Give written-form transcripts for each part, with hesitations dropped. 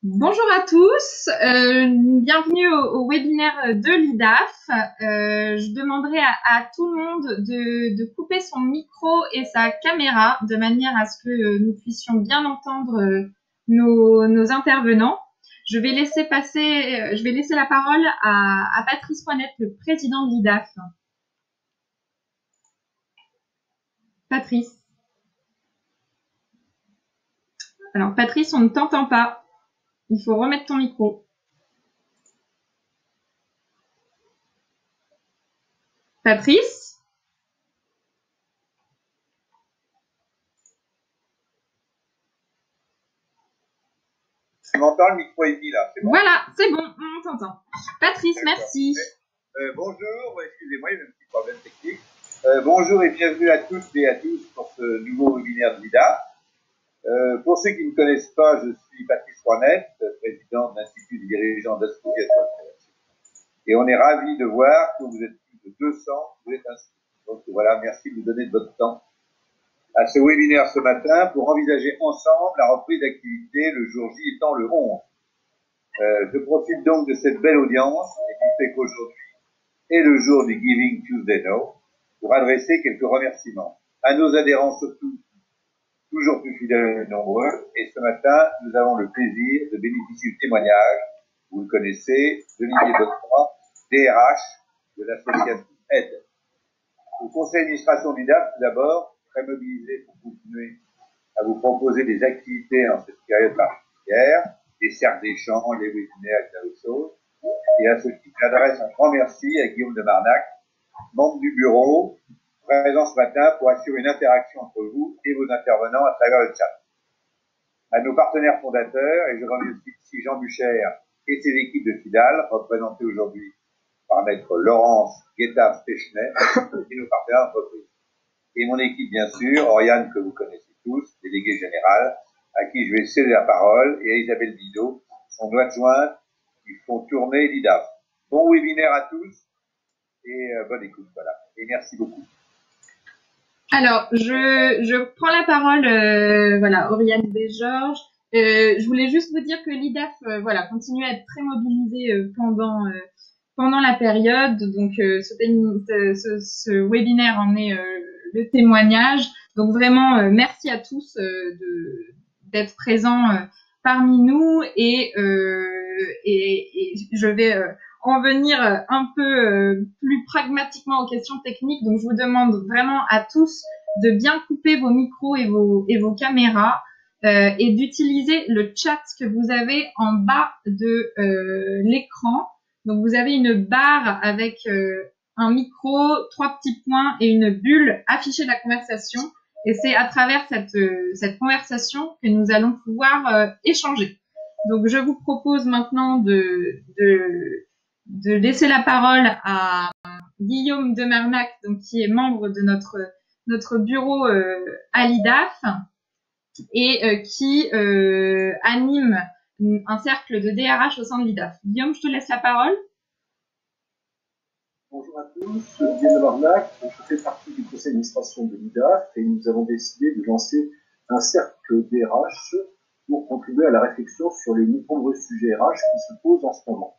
Bonjour à tous, bienvenue au webinaire de l'IDAF. Je demanderai à tout le monde de couper son micro et sa caméra de manière à ce que nous puissions bien entendre nos intervenants. Je vais laisser la parole à Patrice Poinette, le président de l'IDAF. Patrice. Alors Patrice, on ne t'entend pas. Il faut remettre ton micro. Patrice? Tu m'entends, le micro est mis là, c'est bon. Voilà, c'est bon, on t'entend. Patrice, merci. Bonjour, excusez-moi, il y a un petit problème technique. Bonjour et bienvenue à toutes et à tous pour ce nouveau webinaire de l'IDA. Pour ceux qui ne me connaissent pas, je suis Patrice Poinette, président de l'Institut des dirigeants d'associations de création. Et on est ravis de voir que vous êtes plus de 200, vous êtes inscrits. Donc voilà, merci de nous donner de votre temps à ce webinaire ce matin pour envisager ensemble la reprise d'activité le jour J étant le 11. Je profite donc de cette belle audience et du fait qu'aujourd'hui est le jour du Giving Tuesday Now pour adresser quelques remerciements à nos adhérents surtout, toujours plus fidèles et nombreux. Et ce matin, nous avons le plaisir de bénéficier du témoignage, vous le connaissez, d'Olivier Godefroy, DRH de l'association Aide. Au conseil d'administration du DAF, tout d'abord, très mobilisé pour continuer à vous proposer des activités en cette période particulière, des cercles d'échange, les webinaires et tas de choses. Et à ce titre, j'adresse un grand merci à Guillaume de Marnac, membre du bureau, présent ce matin pour assurer une interaction entre vous et vos intervenants à travers le chat. À nos partenaires fondateurs, et je remercie ici Jean Bucher et ses équipes de FIDAL, représentées aujourd'hui par maître Laurence Guetta-Stechner, et nos partenaires d'entreprise. Et mon équipe, bien sûr, Oriane, que vous connaissez tous, déléguée générale, à qui je vais céder la parole, et à Isabelle Bidot, son adjointe, qui font tourner l'IDAF. Bon webinaire à tous, et bonne écoute, voilà. Et merci beaucoup. Alors, je prends la parole, voilà, Oriane Desgeorges. Je voulais juste vous dire que l'IDAF, voilà, continue à être très mobilisé pendant la période. Donc, ce webinaire en est le témoignage. Donc, vraiment, merci à tous d'être présents parmi nous et je vais en venir un peu plus pragmatiquement aux questions techniques. Donc, je vous demande vraiment à tous de bien couper vos micros et vos caméras et d'utiliser le chat que vous avez en bas de l'écran. Donc, vous avez une barre avec un micro, 3 petits points et une bulle affichée de la conversation. Et c'est à travers cette conversation que nous allons pouvoir échanger. Donc, je vous propose maintenant de laisser la parole à Guillaume de Marnac, donc qui est membre de notre bureau à l'IDAF et qui anime un cercle de DRH au sein de l'IDAF. Guillaume, je te laisse la parole. Bonjour à tous, Guillaume de Marnac, je fais partie du conseil d'administration de l'IDAF et nous avons décidé de lancer un cercle DRH pour contribuer à la réflexion sur les nombreux sujets RH qui se posent en ce moment.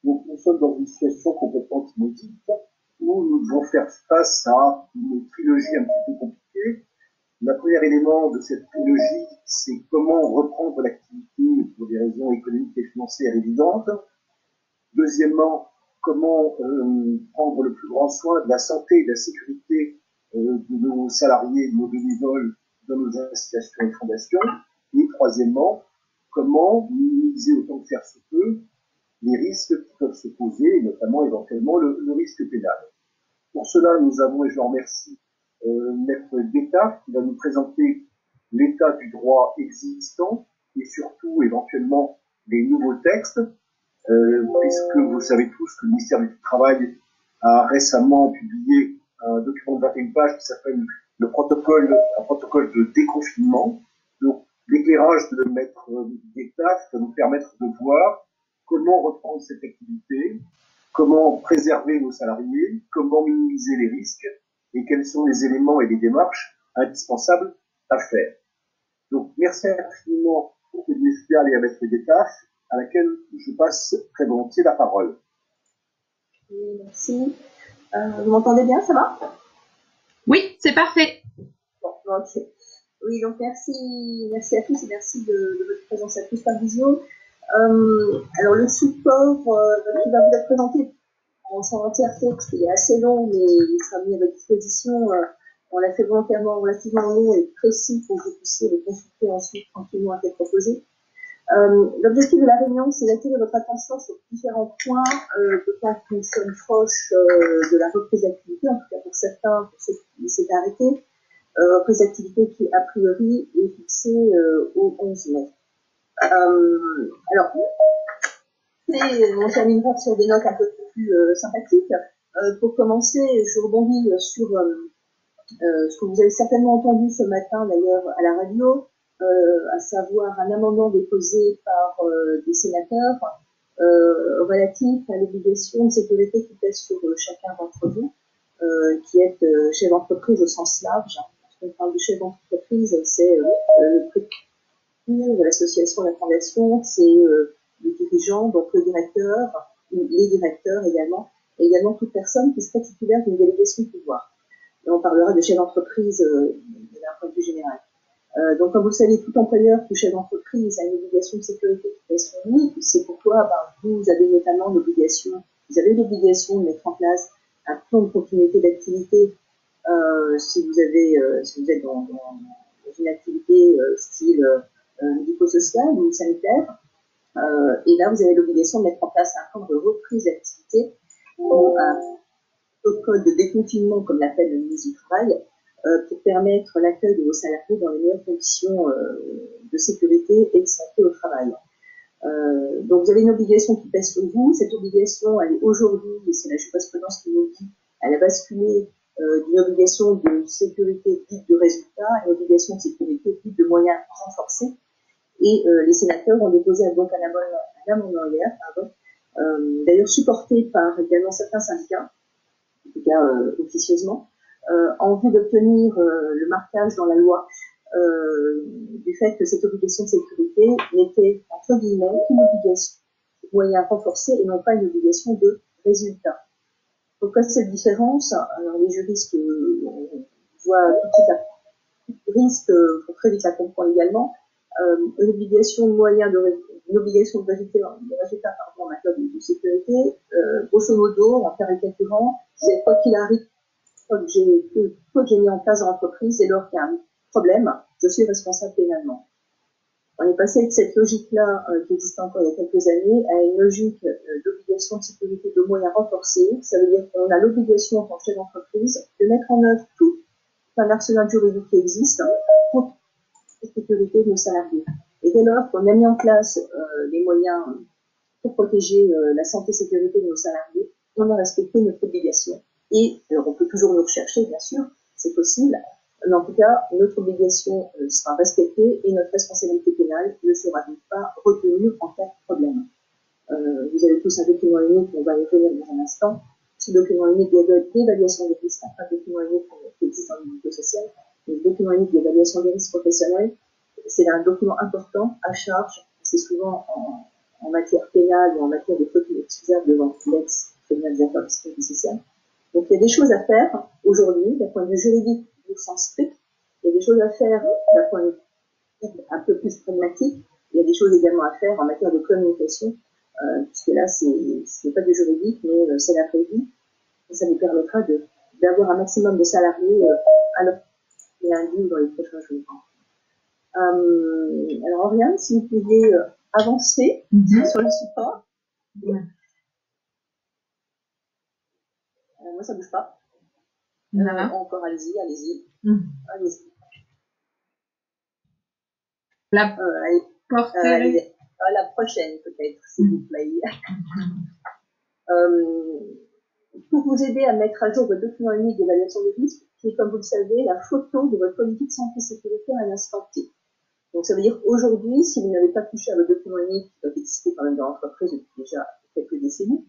Donc nous sommes dans une situation complètement inédite où nous devons faire face à une trilogie un petit peu compliquée. Le premier élément de cette trilogie, c'est comment reprendre l'activité pour des raisons économiques et financières évidentes. Deuxièmement, comment prendre le plus grand soin de la santé et de la sécurité de nos salariés, de nos bénévoles, de nos associations et fondations. Et troisièmement, comment minimiser autant que faire se peut les risques qui peuvent se poser, et notamment éventuellement le risque pénal. Pour cela, nous avons, et je remercie, Maître Guetta qui va nous présenter l'état du droit existant et surtout éventuellement les nouveaux textes, puisque vous savez tous que le ministère du Travail a récemment publié un document de 21 pages qui s'appelle un protocole de déconfinement. Donc, l'éclairage de Maître Guetta va nous permettre de voir comment reprendre cette activité, comment préserver nos salariés, comment minimiser les risques et quels sont les éléments et les démarches indispensables à faire. Donc, merci infiniment pour que Nestia allait mettre des tâches à laquelle je passe très volontiers la parole. Oui, merci. Vous m'entendez bien, ça va? Oui, c'est parfait. Bon, ok. Oui, donc merci à tous et merci de votre présence à tous par visio. Alors le support qui va vous être présenté en son entièreté, parce qu'il est assez long, mais il sera mis à votre disposition. On l'a fait volontairement relativement long et précis pour que vous puissiez le consulter ensuite tranquillement à tête proposée. L'objectif de la réunion, c'est d'attirer votre attention sur différents points, d'autant que nous sommes proches de la reprise d'activité, en tout cas pour certains, pour ceux qui s'étaient arrêtés, reprise d'activité qui, a priori, est fixée au 11 mai. Alors, on terminera sur des notes un peu plus sympathiques. Pour commencer, je rebondis sur ce que vous avez certainement entendu ce matin, d'ailleurs, à la radio, à savoir un amendement déposé par des sénateurs relatif à l'obligation de sécurité qui pèse sur chacun d'entre vous, qui est chef d'entreprise au sens large. Quand on parle de chef d'entreprise, c'est le président de l'association, de la fondation, c'est le dirigeant, donc le directeur, ou les directeurs également, et également toute personne qui serait titulaire d'une délégation de pouvoir. Et on parlera de chef d'entreprise d'un point de vue général. Donc, comme vous le savez, tout employeur ou chef d'entreprise a une obligation de sécurité qui pèse sur lui. C'est pourquoi vous avez notamment l'obligation, vous avez l'obligation de mettre en place un plan de continuité d'activité si vous êtes dans une activité style médico-social ou sanitaire. Et là, vous avez l'obligation de mettre en place un plan de reprise d'activité, un protocole de déconfinement, comme l'appelle le ministre du Travail, pour permettre l'accueil de vos salariés dans les meilleures conditions de sécurité et de santé au travail. Donc vous avez une obligation qui pèse sur vous. Cette obligation, elle est aujourd'hui, et c'est la jurisprudence qui nous dit, elle a basculé d'une obligation de sécurité dite de résultat à une obligation de sécurité dite de moyens renforcés. Et les sénateurs ont déposé donc un amendement hier, d'ailleurs supporté par également certains syndicats, en tout cas officieusement, en vue d'obtenir le marquage dans la loi du fait que cette obligation de sécurité n'était, entre guillemets, qu'une obligation de moyens renforcés et non pas une obligation de résultat. Pourquoi cette différence? Alors, les juristes voient tout de suite la risque, pour très vite la comprendre également, une obligation de moyens une obligation de résultat en matière de sécurité, grosso modo, en caricaturant, c'est quoi qu'il arrive, quoi que j'ai mis en place dans l'entreprise, et lors qu'il y a un problème, je suis responsable pénalement. On est passé de cette logique-là, qui existait encore il y a quelques années, à une logique d'obligation de sécurité de moyens renforcés. Ça veut dire qu'on a l'obligation, en tant que chef d'entreprise, de mettre en œuvre tout un arsenal juridique qui existe pour la sécurité de nos salariés. Et dès lors qu'on a mis en place les moyens pour protéger la santé et sécurité de nos salariés, on a respecté notre obligation. Et alors on peut toujours nous rechercher, bien sûr, c'est possible, mais en tout cas, notre obligation sera respectée et notre responsabilité pénale ne sera donc pas retenue en cas de problème. Vous avez tous un document unique, on va y revenir dans un instant. Ce document unique d'évaluation des risques, un document unique qui existe dans le médico social, le document unique d'évaluation des risques professionnels, c'est un document important à charge, c'est souvent en matière pénale ou en matière de faute inexcusable devant l'ex-pénalisateur de sécurité sociale. Donc il y a des choses à faire aujourd'hui, d'un point de vue juridique au sens strict, il y a des choses à faire d'un point de vue un peu plus pragmatique, il y a des choses également à faire en matière de communication, puisque là c'est pas du juridique, mais c'est la prévue, et ça nous permettra d'avoir un maximum de salariés à leur lundi ou dans les prochains jours. Alors Oriane, si vous pouviez avancer sur le support. Moi ça bouge pas. Encore allez-y. Allez-y. Allez, la prochaine peut-être, s'il vous plaît. Pour vous aider à mettre à jour votre document unique d'évaluation des risques, qui est, comme vous le savez, la photo de votre politique santé-sécurité à l'instant T. Donc ça veut dire aujourd'hui, si vous n'avez pas touché à votre document unique, qui doit exister quand même dans l'entreprise depuis déjà quelques décennies,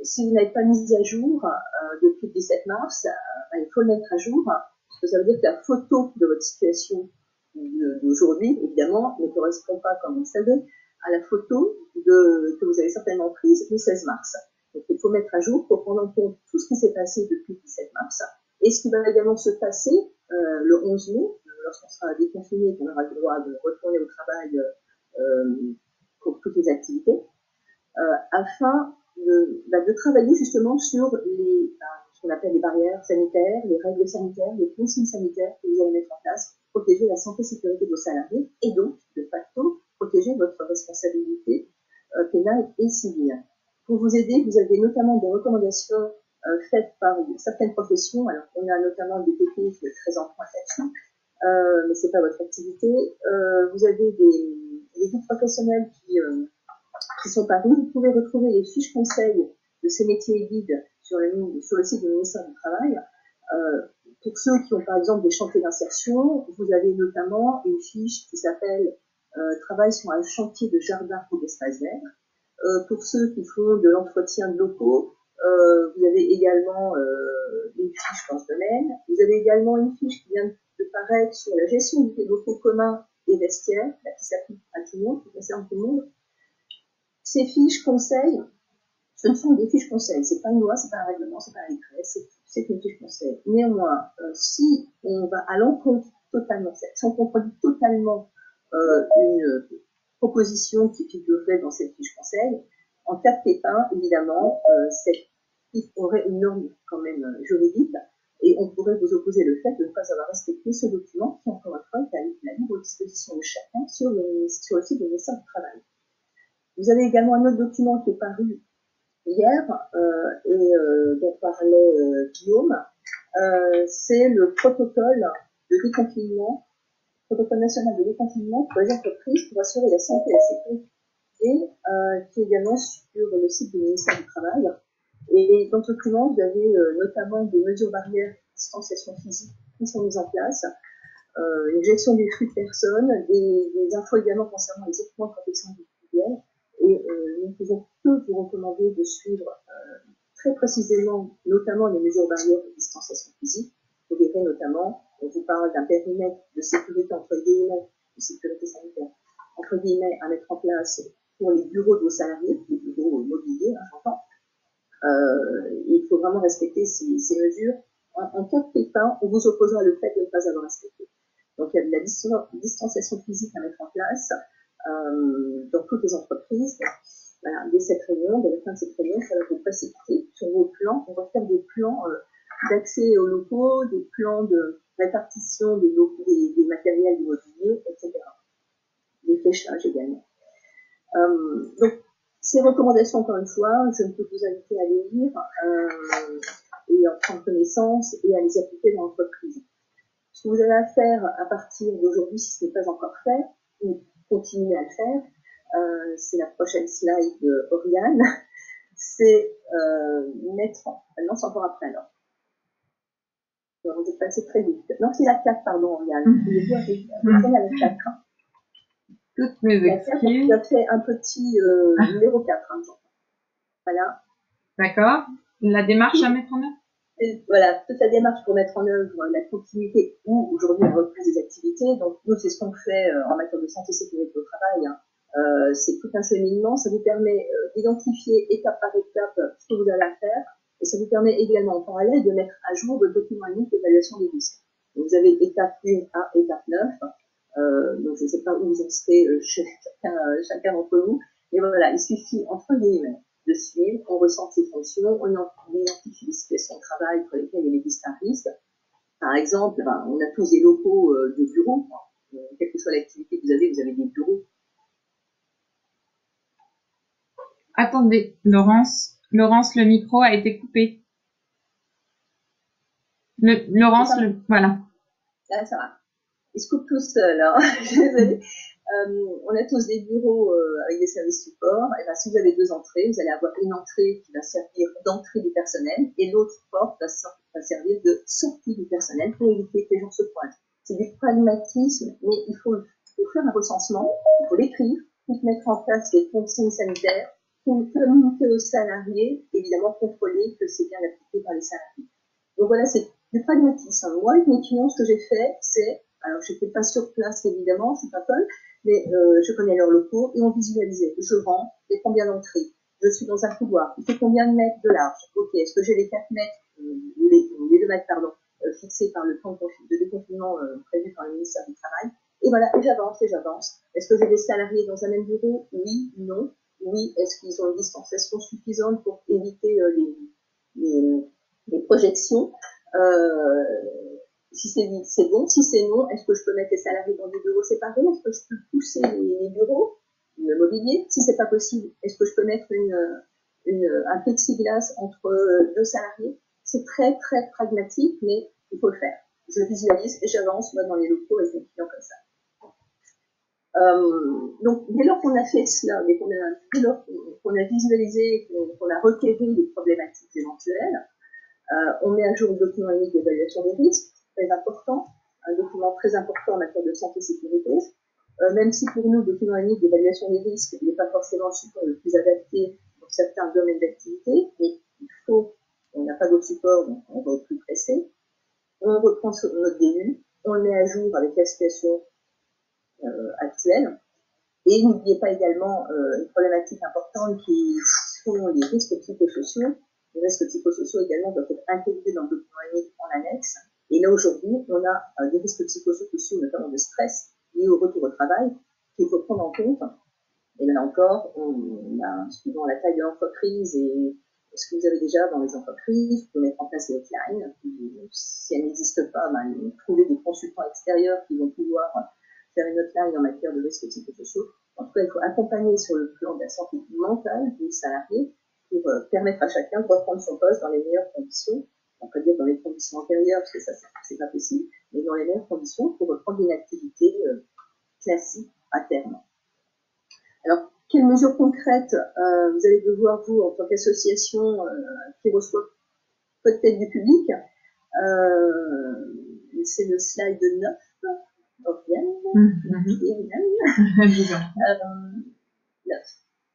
si vous n'avez pas mis à jour depuis le 17 mars, il faut le mettre à jour, parce que ça veut dire que la photo de votre situation d'aujourd'hui, évidemment, ne correspond pas, comme vous le savez, à la photo que vous avez certainement prise le 16 mars. Donc, il faut mettre à jour pour prendre en compte tout ce qui s'est passé depuis le 17 mars et ce qui va également se passer le 11 mai, lorsqu'on sera déconfiné et qu'on aura le droit de retourner au travail pour toutes les activités, afin de travailler justement sur ce qu'on appelle les barrières sanitaires, les règles sanitaires, les consignes sanitaires que vous allez mettre en place pour protéger la santé et sécurité de vos salariés et donc, de facto, protéger votre responsabilité pénale et civile. Pour vous aider, vous avez notamment des recommandations faites par certaines professions. Alors, on a notamment des techniques très en pointe mais c'est pas votre activité. Vous avez des guides professionnels qui sont parus. Vous pouvez retrouver les fiches conseils de ces métiers et guides sur le site du ministère du Travail. Pour ceux qui ont par exemple des chantiers d'insertion, vous avez notamment une fiche qui s'appelle Travail sur un chantier de jardin ou d'espace vert. Pour ceux qui font de l'entretien de locaux, vous avez également une fiche dans ce domaine. Vous avez également une fiche qui vient de paraître sur la gestion des locaux communs et vestiaires, qui s'applique à tout le monde, qui concerne tout le monde. Ces fiches conseils, ce ne sont des fiches conseils, c'est pas une loi, c'est pas un règlement, c'est pas un décret, c'est une fiche conseil. Néanmoins, si on va à l'encontre totalement, si on contredit totalement une proposition qui figurerait dans cette fiche conseil, en cas de pépin, évidemment, cette fiche aurait une norme quand même juridique et on pourrait vous opposer le fait de ne pas avoir respecté ce document qui, encore une fois, est à la libre disposition de chacun sur le site du ministère du Travail. Vous avez également un autre document qui est paru hier dont parlait Guillaume. C'est le protocole de déconfinement, protocole national de déconfinement pour les entreprises pour assurer la santé et la sécurité, qui est également sur le site du ministère du Travail. Et dans ce document, vous avez notamment des mesures barrières de distanciation physique qui sont mises en place, une gestion des flux de personnes, des infos également concernant les équipements de protection individuelle. Et nous ne pouvons que vous recommander de suivre très précisément, notamment les mesures barrières de distanciation physique. Vous verrez notamment, on vous parle d'un périmètre de sécurité entre guillemets, de sécurité sanitaire, entre guillemets, à mettre en place pour les bureaux de vos salariés, les bureaux mobiliers, j'entends. Il faut vraiment respecter ces mesures. En cas de pépin, on vous opposera le fait de ne pas avoir respecté. Donc il y a de la distanciation physique à mettre en place dans toutes les entreprises. Voilà, dès cette réunion, dès la fin de cette réunion, ça va vous précipiter sur vos plans. On va faire des plans d'accès aux locaux, des plans de répartition des matériels du mobilier, etc. Des fléchages également. Donc, ces recommandations, encore une fois, je ne peux vous inviter à les lire et en prendre connaissance et à les appliquer dans l'entreprise. Ce que vous avez à faire à partir d'aujourd'hui, si ce n'est pas encore fait, ou continuer à le faire, c'est la prochaine slide de Oriane, c'est mettre... non, c'est encore après, alors. Vous êtes passé très vite. Non, c'est la 4, pardon, Oriane. Vous prenez à la 4. Toutes mes excuses. Tu as fait un petit numéro 4. Hein, voilà. D'accord. La démarche à mettre en œuvre. Voilà, toute la démarche pour mettre en œuvre la continuité ou aujourd'hui la reprise des activités. Donc nous, c'est ce qu'on fait en matière de santé et sécurité au travail. Hein. C'est tout un cheminement. Ça vous permet d'identifier étape par étape ce que vous allez faire. Et ça vous permet également en parallèle de mettre à jour votre document unique d'évaluation des risques. Donc, vous avez étape 1 à étape 9. Donc je ne sais pas où vous en serez chacun d'entre vous. Mais voilà, il suffit entre guillemets de suivre, on ressent ses fonctions, on identifie les situations de travail pour lesquelles il existe un risque. Par exemple, on a tous des locaux de bureaux, quelle que soit l'activité que vous avez des bureaux. Attendez, Laurence, le micro a été coupé. Voilà. Là, ça va. Il se coupe tout seul, hein. Je suis désolée. On a tous des bureaux avec des services support. Et ben, si vous avez 2 entrées, vous allez avoir une entrée qui va servir d'entrée du personnel et l'autre porte va servir de sortie du personnel pour éviter que les gens se pointent. C'est du pragmatisme, mais il faut faire un recensement, il faut l'écrire, il faut mettre en place des consignes sanitaires, pour communiquer aux salariés, évidemment contrôler que c'est bien appliqué par les salariés. Donc voilà, c'est du pragmatisme. Moi, avec mes clients, ce que j'ai fait, c'est Alors, je n'étais pas sur place, évidemment, je suis pas folle, mais je connais leurs locaux et on visualisait. Je rentre, il y a combien d'entrées? Je suis dans un couloir, il fait combien de mètres de large? Ok, est-ce que j'ai les 4 mètres, ou les 2 mètres, pardon, fixés par le plan de déconfinement prévu par le ministère du Travail? Et voilà, et j'avance, et j'avance. Est-ce que j'ai des salariés dans un même bureau? Oui, non. Oui, est-ce qu'ils ont une distanciation suffisante pour éviter les projections? Si c'est bon, si c'est non, est-ce que je peux mettre les salariés dans des bureaux séparés? Est-ce que je peux pousser les bureaux, le mobilier? Si c'est pas possible, est-ce que je peux mettre un plexiglas entre 2 salariés? C'est très très pragmatique, mais il faut le faire. Je visualise et j'avance moi dans les locaux avec mes clients comme ça. Donc dès lors qu'on a fait cela, dès lors qu'on a visualisé, qu'on a requéré les problématiques éventuelles, on met à jour le document unique d'évaluation des risques, très important, un document très important en matière de santé et sécurité, même si pour nous, le document unique d'évaluation des risques n'est pas forcément le support le plus adapté pour certains domaines d'activité, mais on n'a pas d'autre support, donc on va au plus pressé. On reprend notre DU, on le met à jour avec la situation actuelle. Et n'oubliez pas également une problématique importante qui sont les risques psychosociaux. Les risques psychosociaux également doivent être intégrés dans le document unique en annexe. Et là aujourd'hui, on a des risques psychosociaux, notamment de stress liés au retour au travail, qu'il faut prendre en compte. Et là encore, on a, suivant la taille de l'entreprise et ce que vous avez déjà dans les entreprises, vous pouvez mettre en place des hotlines. Si elles n'existent pas, trouver des consultants extérieurs qui vont pouvoir faire une hotline en matière de risques psychosociaux. En tout cas, il faut accompagner sur le plan de la santé mentale des salariés pour permettre à chacun de reprendre son poste dans les meilleures conditions. On peut dire dans les conditions antérieures, parce que ça, c'est pas possible, mais dans les meilleures conditions pour reprendre une activité classique à terme. Alors, quelles mesures concrètes vous allez devoir, vous, en tant qu'association qui reçoit peut-être du public, c'est le slide 9.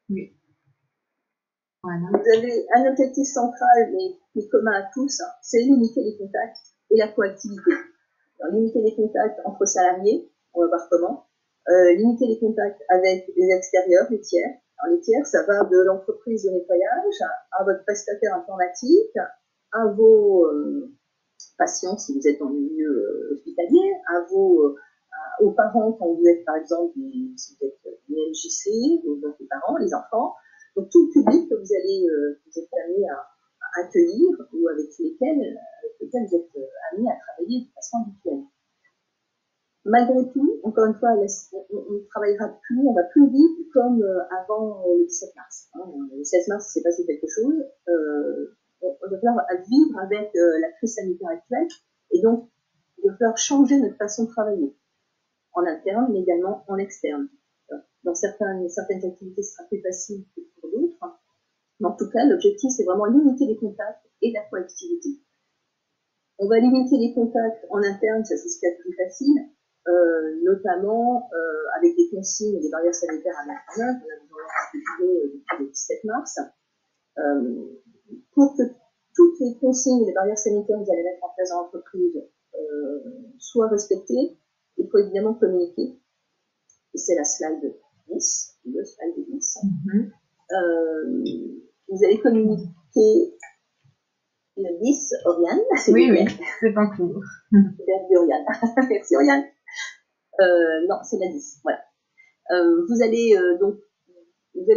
Oui. Voilà. Vous avez un objectif central, mais qui est commun à tous, c'est limiter les contacts et la coactivité. Alors, limiter les contacts entre salariés, on va voir comment. Limiter les contacts avec les extérieurs, les tiers. Alors, les tiers, ça va de l'entreprise de nettoyage à votre prestataire informatique, à vos patients si vous êtes dans le milieu hospitalier, aux parents quand vous êtes par exemple si vous êtes une MJC, donc les parents, les enfants, donc tout le public que vous êtes amené à accueillir ou avec lequel vous êtes amené à travailler de façon habituelle. Malgré tout, encore une fois, on ne travaillera plus, on va plus vite comme avant le 17 mars. Le 16 mars, il s'est passé quelque chose. On va falloir vivre avec la crise sanitaire actuelle et donc il va falloir changer notre façon de travailler en interne, mais également en externe. Dans certaines activités, ce sera plus facile que pour d'autres. Mais en tout cas, l'objectif, c'est vraiment limiter les contacts et la coactivité. On va limiter les contacts en interne, ça c'est ce qu'il y a de plus facile, notamment avec des consignes et des barrières sanitaires à mettre en œuvre. On a besoin depuis le 17 mars. Pour que toutes les consignes et les barrières sanitaires que vous allez mettre en place dans l'entreprise soient respectées, il faut évidemment communiquer. Et c'est la slide 10, le slide 10. Vous allez communiquer le 10, Oriane. Oui, c'est en cours. Merci, Oriane. Merci, Oriane. Non, c'est la 10, voilà. Vous allez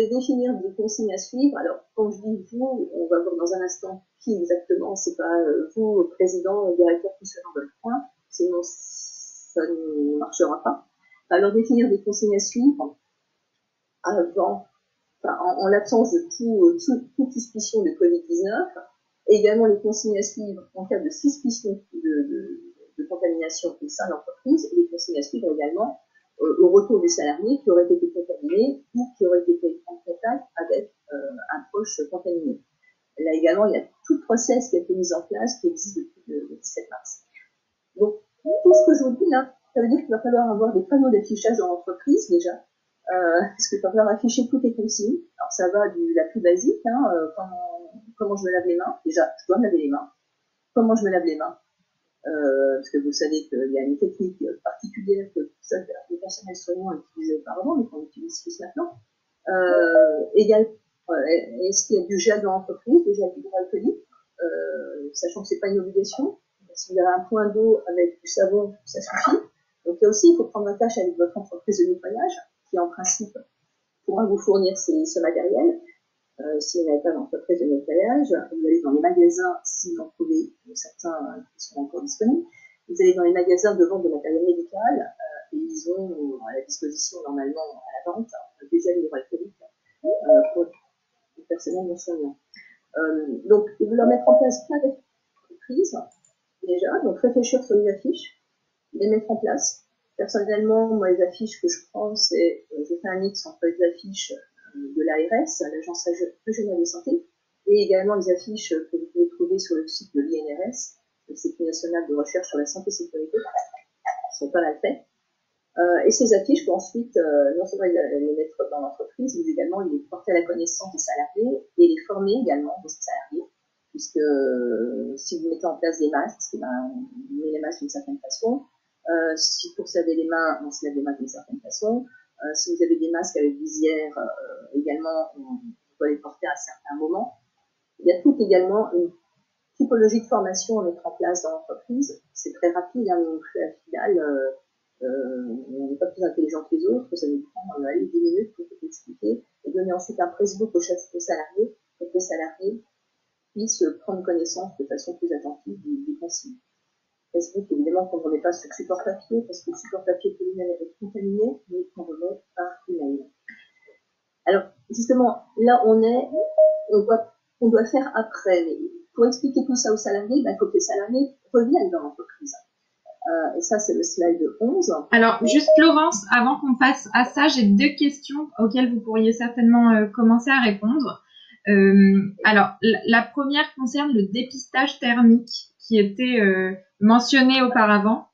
définir des consignes à suivre. Alors, quand je dis vous, on va voir dans un instant qui exactement, c'est pas vous, président, directeur, tout seul dans le coin, sinon ça ne marchera pas. Alors, définir des consignes à suivre avant, en l'absence de toute suspicion de Covid-19, et également les consignes à suivre en cas de suspicion de contamination au sein de l'entreprise, et les consignes à suivre également au retour du salarié qui aurait été contaminé ou qui aurait été en contact avec un proche contaminé. Là également, il y a tout le process qui a été mis en place qui existe depuis le 17 mars. Donc, tout ce que je vous dis là, ça veut dire qu'il va falloir avoir des panneaux d'affichage dans l'entreprise déjà, parce qu'il va falloir afficher toutes les consignes. Alors ça va de la plus basique, comment je me lave les mains. Déjà, je dois me laver les mains. Comment je me lave les mains? parce que vous savez qu'il y a une technique particulière que le personnel soignant utilisait auparavant, mais qu'on utilise plus maintenant. Est-ce qu'il y a du gel dans l'entreprise, du gel hydroalcoolique, sachant que c'est pas une obligation. Si vous avez un point d'eau avec du savon, ça suffit. Donc là aussi, il faut prendre un tâche avec votre entreprise de nettoyage, qui en principe pourra vous fournir ce matériel. Si vous n'avez pas d'entreprise de nettoyage, vous allez dans les magasins, si vous en trouvez certains qui sont encore disponibles, vous allez dans les magasins de vente de matériel médical et ils ont à la disposition normalement à la vente des gels hydroalcooliques pour le personnel non soignant. Donc, ils veulent leur mettre en place plein d'entreprises déjà, donc réfléchir sur les affiches, les mettre en place. Personnellement, moi, les affiches que je prends, c'est, je fais un mix entre les affiches de l'ARS, l'Agence régionale de santé, et également les affiches que vous pouvez trouver sur le site de l'INRS, l'Institut national de recherche sur la santé et sécurité, qui sont pas mal faites. Et ces affiches, pour ensuite, non seulement les mettre dans l'entreprise, mais également les porter à la connaissance des salariés et les former également aux salariés, puisque si vous mettez en place des masques, vous mettez les masques d'une certaine façon. Si pour se laver les mains, on se lave les mains d'une certaine façon. Si vous avez des masques avec visière, également, on doit les porter à certains moments. Il y a tout également une typologie de formation à mettre en place dans l'entreprise. C'est très rapide, hein, mais au final, on n'est pas plus intelligent que les autres, ça nous prend 10 minutes pour tout expliquer et donner ensuite un Facebook au salarié pour que le salarié puisse prendre connaissance de façon plus attentive des consignes. Facebook, évidemment, qu'on ne remet pas sur support papier, parce que le support papier peut lui-même être contaminé, mais qu'on remet par email. Alors, justement, là, on doit faire après. Mais pour expliquer tout ça aux salariés, il faut que les salariés reviennent dans l'entreprise. Et ça, c'est le slide 11. Alors, juste Laurence, avant qu'on passe à ça, j'ai 2 questions auxquelles vous pourriez certainement commencer à répondre. Alors, la première concerne le dépistage thermique qui était mentionné auparavant.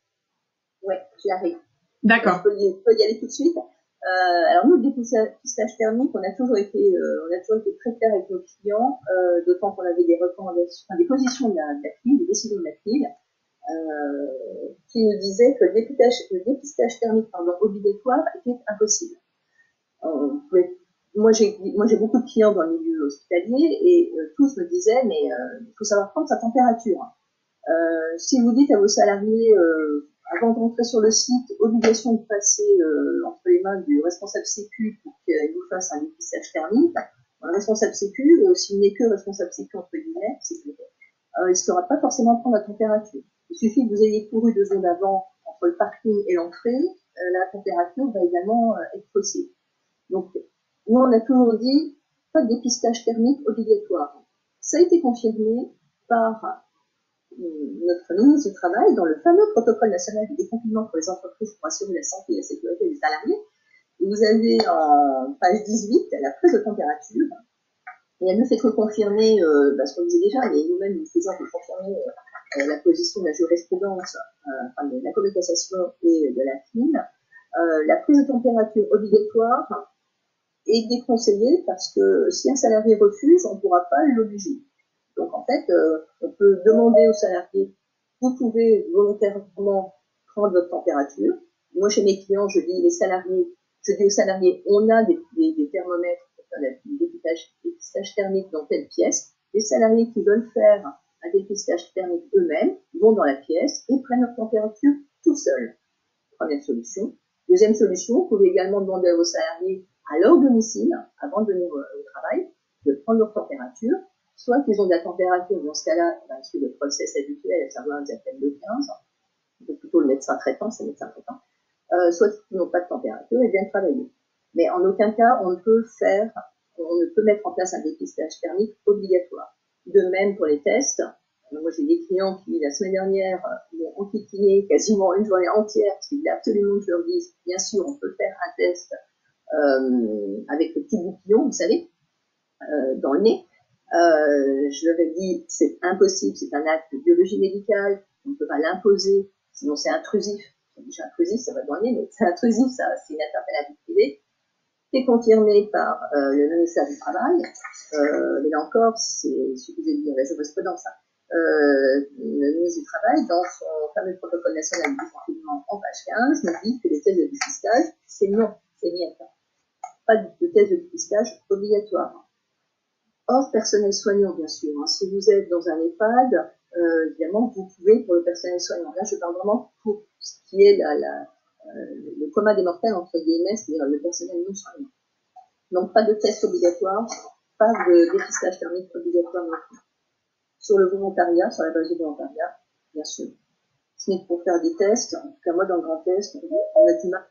Ouais, j'y arrive. D'accord. Je peux y aller tout de suite. Alors nous, le dépistage thermique, on a toujours été très clair avec nos clients, d'autant qu'on avait des recommandations, des positions de la CNIL, des décisions de la CNIL, qui nous disaient que le dépistage thermique obligatoire était impossible. Moi, j'ai beaucoup de clients dans le milieu hospitalier et tous me disaient, mais il faut savoir prendre sa température. Si vous dites à vos salariés, avant de rentrer sur le site, obligation de passer entre les mains du responsable sécu pour qu'il vous fasse un dépistage thermique, le responsable sécu, s'il n'est que responsable sécu entre guillemets, il ne saura pas forcément prendre la température. Il suffit que vous ayez couru 2 secondes avant entre le parking et l'entrée, la température va également être faussée. Donc, nous, on a toujours dit, pas de dépistage thermique obligatoire. Ça a été confirmé par notre ministre du Travail dans le fameux protocole national de déconfinement pour les entreprises pour assurer la santé et la sécurité des salariés. Et vous avez en page 18 la prise de température. Et elle ne fait que confirmer ce qu'on disait déjà, et nous-mêmes nous faisons que confirmer la position de la jurisprudence, de la Cour de cassation et de la CNIL. La prise de température obligatoire est déconseillée parce que si un salarié refuse, on ne pourra pas l'obliger. Donc en fait, on peut demander aux salariés, vous pouvez volontairement prendre votre température. Moi, chez mes clients, je dis aux salariés, on a des thermomètres pour faire le dépistage thermique dans telle pièce. Les salariés qui veulent faire un dépistage thermique eux-mêmes vont dans la pièce et prennent leur température tout seuls. Première solution. Deuxième solution, vous pouvez également demander à vos salariés à leur domicile, avant de venir au travail, de prendre leur température. Soit qu'ils ont de la température, dans ce cas-là, c'est le process habituel, à savoir ils appellent le 15, donc plutôt le médecin traitant, c'est le médecin traitant, soit qu'ils n'ont pas de température et viennent travailler. Mais en aucun cas, on ne peut mettre en place un dépistage thermique obligatoire. De même pour les tests, moi j'ai des clients qui, la semaine dernière, m'ont enquiquiné quasiment une journée entière, parce qu'il voulaient absolument que je leur dise, bien sûr, on peut faire un test avec le petit boutillon, vous savez, dans le nez. Je leur ai dit, c'est impossible, c'est un acte de biologie médicale, on ne peut pas l'imposer, sinon c'est intrusif. Déjà intrusif, ça va dans le nez, mais c'est intrusif, ça, c'est une atteinte à la vie privée. C'est confirmé par le ministère du Travail, mais là encore, il suffisait de lire la jurisprudence. le ministre du Travail, dans son fameux protocole national du confinement en page 15, nous dit que les tests de dépistage, c'est non, c'est niet. Pas de test de dépistage obligatoire. Hors personnel soignant, bien sûr. Hein. Si vous êtes dans un EHPAD, évidemment, vous pouvez pour le personnel soignant. Là, je parle vraiment pour ce qui est le commun des mortels, entre guillemets, c'est-à-dire le personnel non soignant. Donc, pas de test obligatoire, pas de dépistage thermique obligatoire non plus. Sur le volontariat, sur la base du volontariat, bien sûr. Ce n'est que pour faire des tests, en tout cas moi dans le grand test, on a du mal,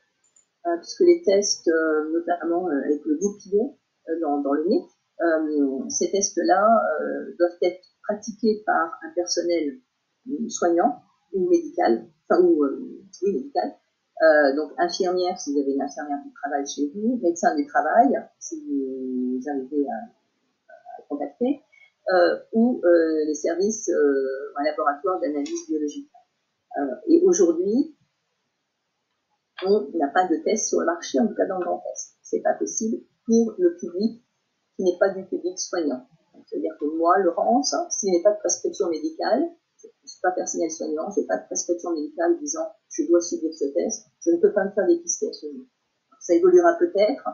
puisque les tests, notamment avec le goupillon dans le nez, ces tests-là doivent être pratiqués par un personnel soignant ou médical, oui, médical. Donc infirmière si vous avez une infirmière qui travaille chez vous, médecin du travail si vous arrivez à contacter, ou les services un laboratoire d'analyse biologique. Et aujourd'hui, on n'a pas de test sur le marché, en tout cas dans le grand test. C'est pas possible pour le public qui n'est pas du public soignant. C'est-à-dire que moi, Laurence, s'il n'y a pas de prescription médicale, je ne suis pas personnel soignant, je n'ai pas de prescription médicale disant je dois subir ce test, je ne peux pas me faire dépister à ce jour. Ça évoluera peut-être.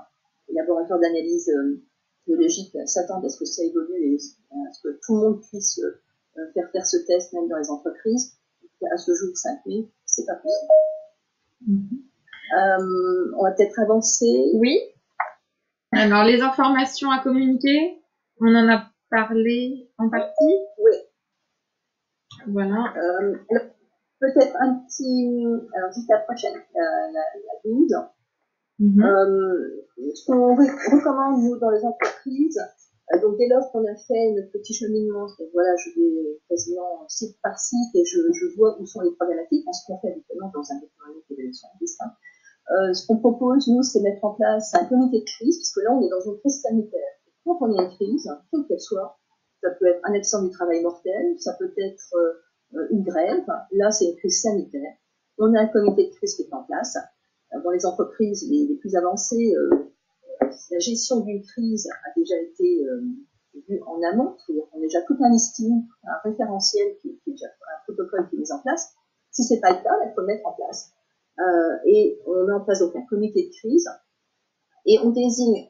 Les laboratoires d'analyse biologique s'attendent à ce que ça évolue et à ce que tout le monde puisse faire ce test, même dans les entreprises. À ce jour, 5 000, c'est pas possible. On va peut-être avancer. Oui. Alors, les informations à communiquer, on en a parlé en partie. Oui. Voilà. Alors, peut-être un petit... Alors, juste la prochaine, la 12. Ce qu'on recommande, nous, dans les entreprises, donc dès lors qu'on a fait notre petit cheminement, donc voilà, je vais quasiment site par site et je vois où sont les problématiques, ce qu'on fait habituellement dans un document d'évaluation distinct. Ce qu'on propose, nous, c'est mettre en place un comité de crise, puisque là, on est dans une crise sanitaire. Quand on est en crise, quelle qu'elle soit, ça peut être un accident du travail mortel, ça peut être une grève, là, c'est une crise sanitaire. On a un comité de crise qui est en place. Dans les entreprises les plus avancées, la gestion d'une crise a déjà été vue en amont, c'est-à-dire qu'on a déjà tout un listing, un référentiel qui est déjà un protocole qui est mis en place. Si c'est pas le cas, il faut le mettre en place. Et on met en place donc un comité de crise et on désigne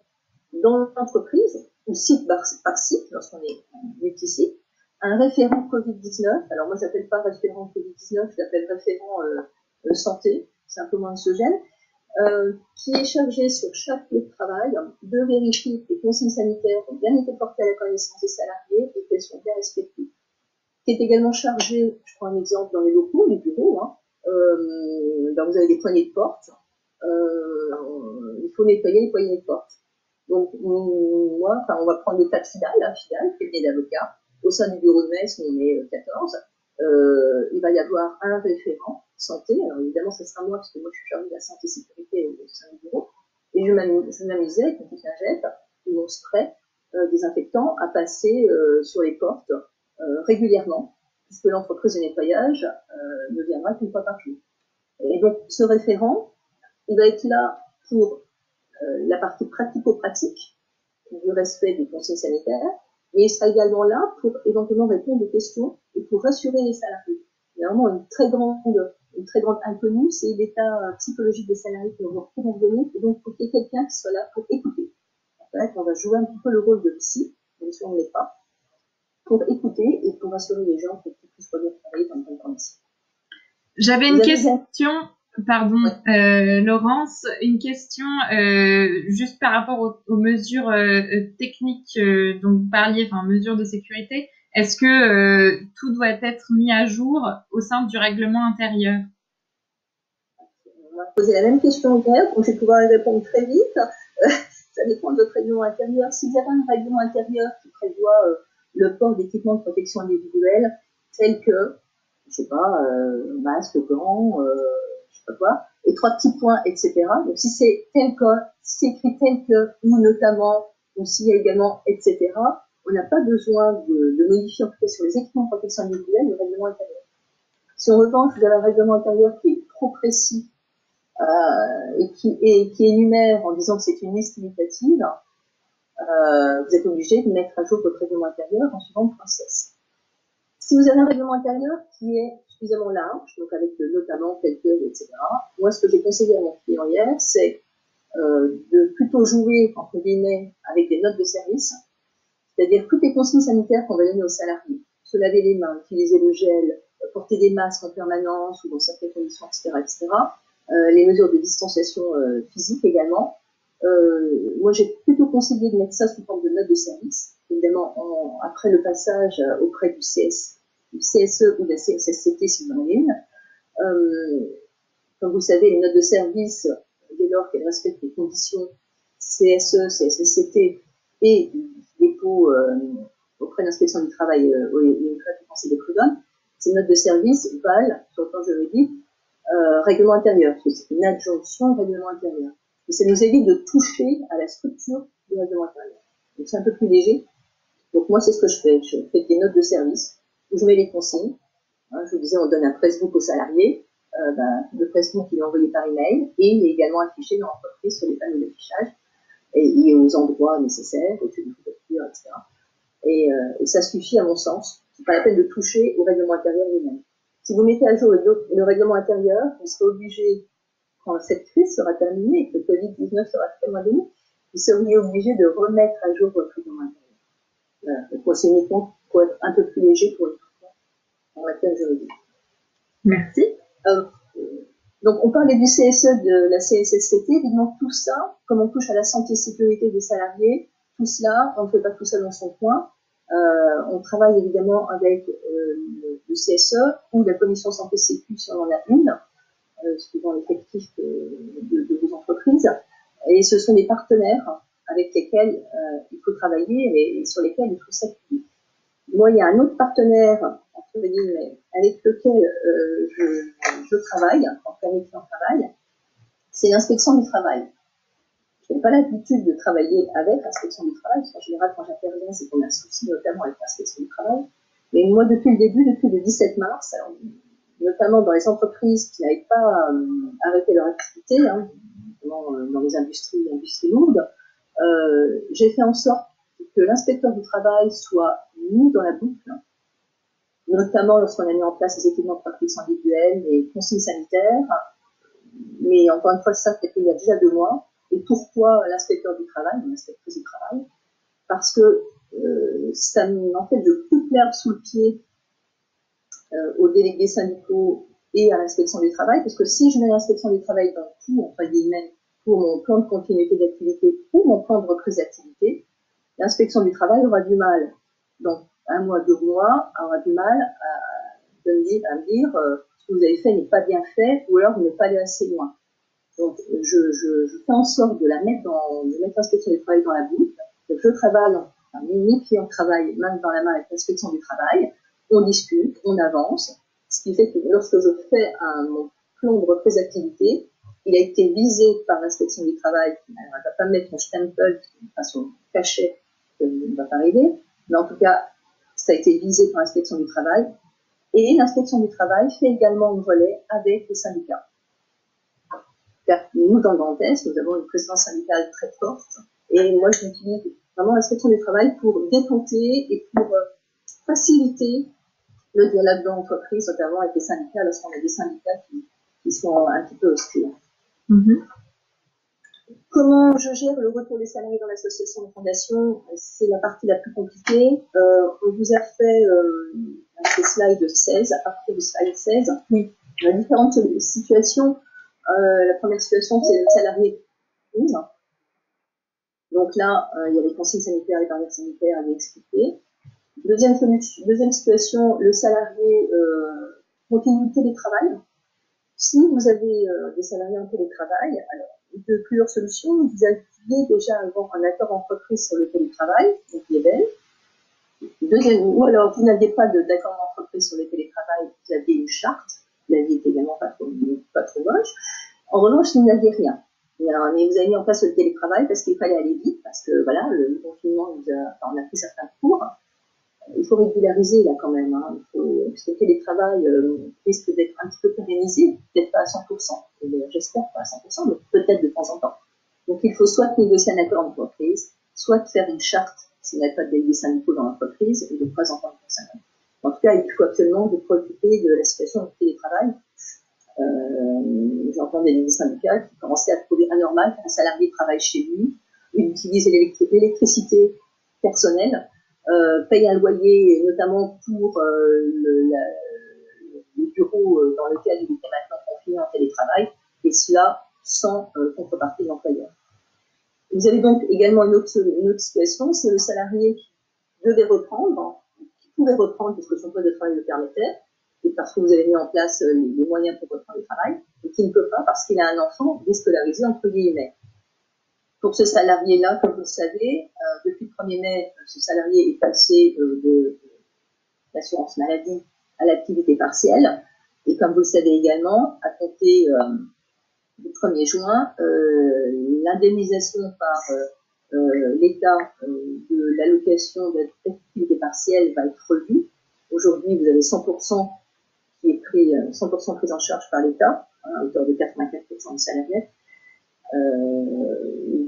dans l'entreprise, ou site par site, lorsqu'on est multi-site, un référent Covid-19. Alors moi, je n'appelle pas référent Covid-19, je l'appelle référent santé, c'est un peu moins anxiogène, qui est chargé sur chaque lieu de travail de vérifier que les consignes sanitaires ont bien été portées à la connaissance des salariés et qu'elles sont bien respectées. Qui est également chargé, je prends un exemple dans les locaux, les bureaux, ben vous avez des poignées de porte, il faut nettoyer les poignées de porte. Donc moi, on va prendre le cas de Fidal, cabinet d'avocats, au sein du bureau de Metz, on est 14, il va y avoir un référent santé, alors évidemment ça sera moi, parce que moi je suis chargée de la santé et sécurité au sein du bureau, et je m'amusais avec une petite lingette ou mon spray désinfectant à passer sur les portes régulièrement, puisque l'entreprise de nettoyage ne viendra qu'une fois par jour. Et donc, ce référent, il va être là pour la partie pratico-pratique du respect des consignes sanitaires, mais il sera également là pour éventuellement répondre aux questions et pour rassurer les salariés. Il y a vraiment une très grande inconnue, c'est l'état psychologique des salariés qui vont revenir, et donc il faut qu'il y ait quelqu'un qui soit là pour écouter. En fait, on va jouer un petit peu le rôle de psy, même si on ne l'est pas, pour écouter et pour rassurer les gens pour qu'ils puissent revenir travailler dans de bonnes conditions. J'avais une question, pardon, Laurence, une question juste par rapport aux mesures techniques dont vous parliez, enfin mesures de sécurité. Est-ce que tout doit être mis à jour au sein du règlement intérieur? On m'a posé la même question hier, donc je vais pouvoir y répondre très vite. Ça dépend de votre règlement intérieur. Si vous avez un règlement intérieur qui prévoit le port d'équipements de protection individuelle, tels que, je sais pas, masque, gants, je sais pas quoi, et 3 petits points, etc. Donc si c'est tel que, si c'est écrit tel que, ou notamment, ou s'il y a également, etc., on n'a pas besoin de modifier en tout cas sur les équipements de protection individuelle le règlement intérieur. Si en revanche vous avez un règlement intérieur qui est trop précis et qui énumère en disant que c'est une liste limitative, vous êtes obligé de mettre à jour votre règlement intérieur en suivant le process. Si vous avez un règlement intérieur qui est suffisamment large, donc avec notamment quelques, etc., moi, ce que j'ai conseillé à mon client hier, c'est de plutôt jouer, entre guillemets, avec des notes de service, c'est-à-dire toutes les consignes sanitaires qu'on va donner aux salariés. Se laver les mains, utiliser le gel, porter des masques en permanence ou dans certaines conditions, etc., etc. Les mesures de distanciation physique également. Moi, j'ai plutôt conseillé de mettre ça sous forme de notes de service. Évidemment, après le passage auprès du CSE ou de la CSSCT, si vous en avez une. Comme vous savez, les notes de service, dès lors qu'elles respectent les conditions CSE, CSSCT et dépôt auprès de l'inspection du travail et une Conseil des prud'hommes, ces notes de service valent, sur le plan juridique, règlement intérieur, parce que c'est une adjonction au règlement intérieur. Et ça nous évite de toucher à la structure du règlement intérieur. Donc c'est un peu plus léger. Donc moi, c'est ce que je fais. Je fais des notes de service où je mets les consignes. Je vous disais, on donne un pressbook aux salariés. Le pressbook, il est envoyé par email et il est également affiché dans l'entreprise sur les panneaux d'affichage et aux endroits nécessaires, au-dessus des couvertures, etc. Et ça suffit à mon sens. C'est pas la peine de toucher au règlement intérieur lui-même. Si vous mettez à jour le règlement intérieur, vous serez obligé, quand cette crise sera terminée et que le Covid-19 sera très loin de nous, vous seriez obligé de remettre à jour votre règlement intérieur. Voilà. Donc, moi, c'est uniquement pour être un peu plus léger pour les trucs en matière juridique. Merci. Donc, on parlait du CSE, de la CSSCT, évidemment, tout ça, comme on touche à la santé et sécurité des salariés, tout cela, on ne fait pas tout ça dans son coin. On travaille évidemment avec le CSE ou la commission santé sécu si on en a une, suivant l'effectif de vos entreprises. Et ce sont des partenaires avec lesquels il faut travailler et sur lesquels il faut s'appuyer. Moi, il y a un autre partenaire, entre guillemets, avec lequel je travaille, en famille qui en travaille, c'est l'inspection du travail. Je n'ai pas l'habitude de travailler avec l'inspection du travail, parce qu'en général, quand j'interviens, c'est qu'on a un souci, notamment avec l'inspection du travail. Mais moi, depuis le début, depuis le 17 mars, alors, notamment dans les entreprises qui n'avaient pas arrêté leur activité, notamment dans les industries lourdes, j'ai fait en sorte que l'inspecteur du travail soit mis dans la boucle, notamment lorsqu'on a mis en place les équipements de protection individuelle, les consignes sanitaires, mais encore une fois, ça, c'était il y a déjà 2 mois. Et pourquoi l'inspecteur du travail, l'inspectrice du travail? Parce que en fait, je coupe l'herbe sous le pied aux délégués syndicaux et à l'inspection du travail, parce que si je mets l'inspection du travail dans tout, entre guillemets, pour mon plan de continuité d'activité ou mon plan de reprise d'activité, l'inspection du travail aura du mal, donc 1 mois, 2 mois, aura du mal à me dire ce que vous avez fait n'est pas bien fait, ou alors vous n'êtes pas allé assez loin. Donc, je fais en sorte de mettre l'inspection du travail dans la boucle. Donc, je travaille, mes clients travaillent main dans la main avec l'inspection du travail. On discute, on avance. Ce qui fait que lorsque je fais mon plan de reprise d'activité, il a été visé par l'inspection du travail. Elle ne va pas mettre son stempel de façon cachée, ça ne va pas arriver. Mais en tout cas, ça a été visé par l'inspection du travail. Et l'inspection du travail fait également un relais avec les syndicats. Car nous, dans le Grand Est, nous avons une présence syndicale très forte. Et moi, j'utilise vraiment l'inspection du travail pour décompter et pour faciliter le dialogue dans l'entreprise, notamment avec les syndicats, lorsqu'on a des syndicats qui sont un petit peu hostiles. Mm-hmm. Comment je gère le retour des salariés dans l'association de fondation? C'est la partie la plus compliquée. On vous a fait ces slides 16, à partir du slide 16. Oui, on a différentes situations. La première situation, c'est le salarié. Donc là, il y a les consignes sanitaires, les barrières sanitaires à lui expliquer. Deuxième situation, le salarié continue le télétravail. Si vous avez des salariés en télétravail, alors de plusieurs solutions, vous aviez déjà avant un accord entreprise sur le télétravail, donc les belles. Ou alors vous n'aviez pas d'accord d'entreprise sur le télétravail, vous aviez une charte, la vie est également pas trop moche. En revanche, vous n'aviez rien. Mais vous avez mis en place le télétravail parce qu'il fallait aller vite, parce que voilà, le confinement, on a pris certains cours. Il faut régulariser là quand même, parce que le télétravail risque d'être un petit peu pérennisé, peut-être pas à 100%, j'espère pas à 100%, mais peut-être de temps en temps. Donc il faut soit négocier un accord d'entreprise, soit faire une charte s'il n'y a pas de délégués syndicaux dans l'entreprise et de ne pas entendre personne. En tout cas, il faut absolument se préoccuper de la situation du télétravail. J'entendais des syndicats qui commençaient à trouver anormal qu'un salarié travaille chez lui, il utilise l'électricité personnelle, paye un loyer, notamment pour le bureau dans lequel il était maintenant confiné en télétravail, et cela sans contrepartie de l'employeur. Vous avez donc également une autre situation, c'est le salarié qui devait reprendre, qui pouvait reprendre parce que son poste de travail le permettait, et parce que vous avez mis en place les moyens pour reprendre le travail, et qui ne peut pas parce qu'il a un enfant déscolarisé entre guillemets. Pour ce salarié-là, comme vous le savez, depuis le 1er mai, ce salarié est passé de l'assurance maladie à l'activité partielle, et comme vous le savez également, à compter du 1er juin, l'indemnisation par l'État de l'allocation d'activité partielle va être revue. Aujourd'hui, vous avez 100% qui est pris, 100% pris en charge par l'État, à hauteur de 84% de salariés.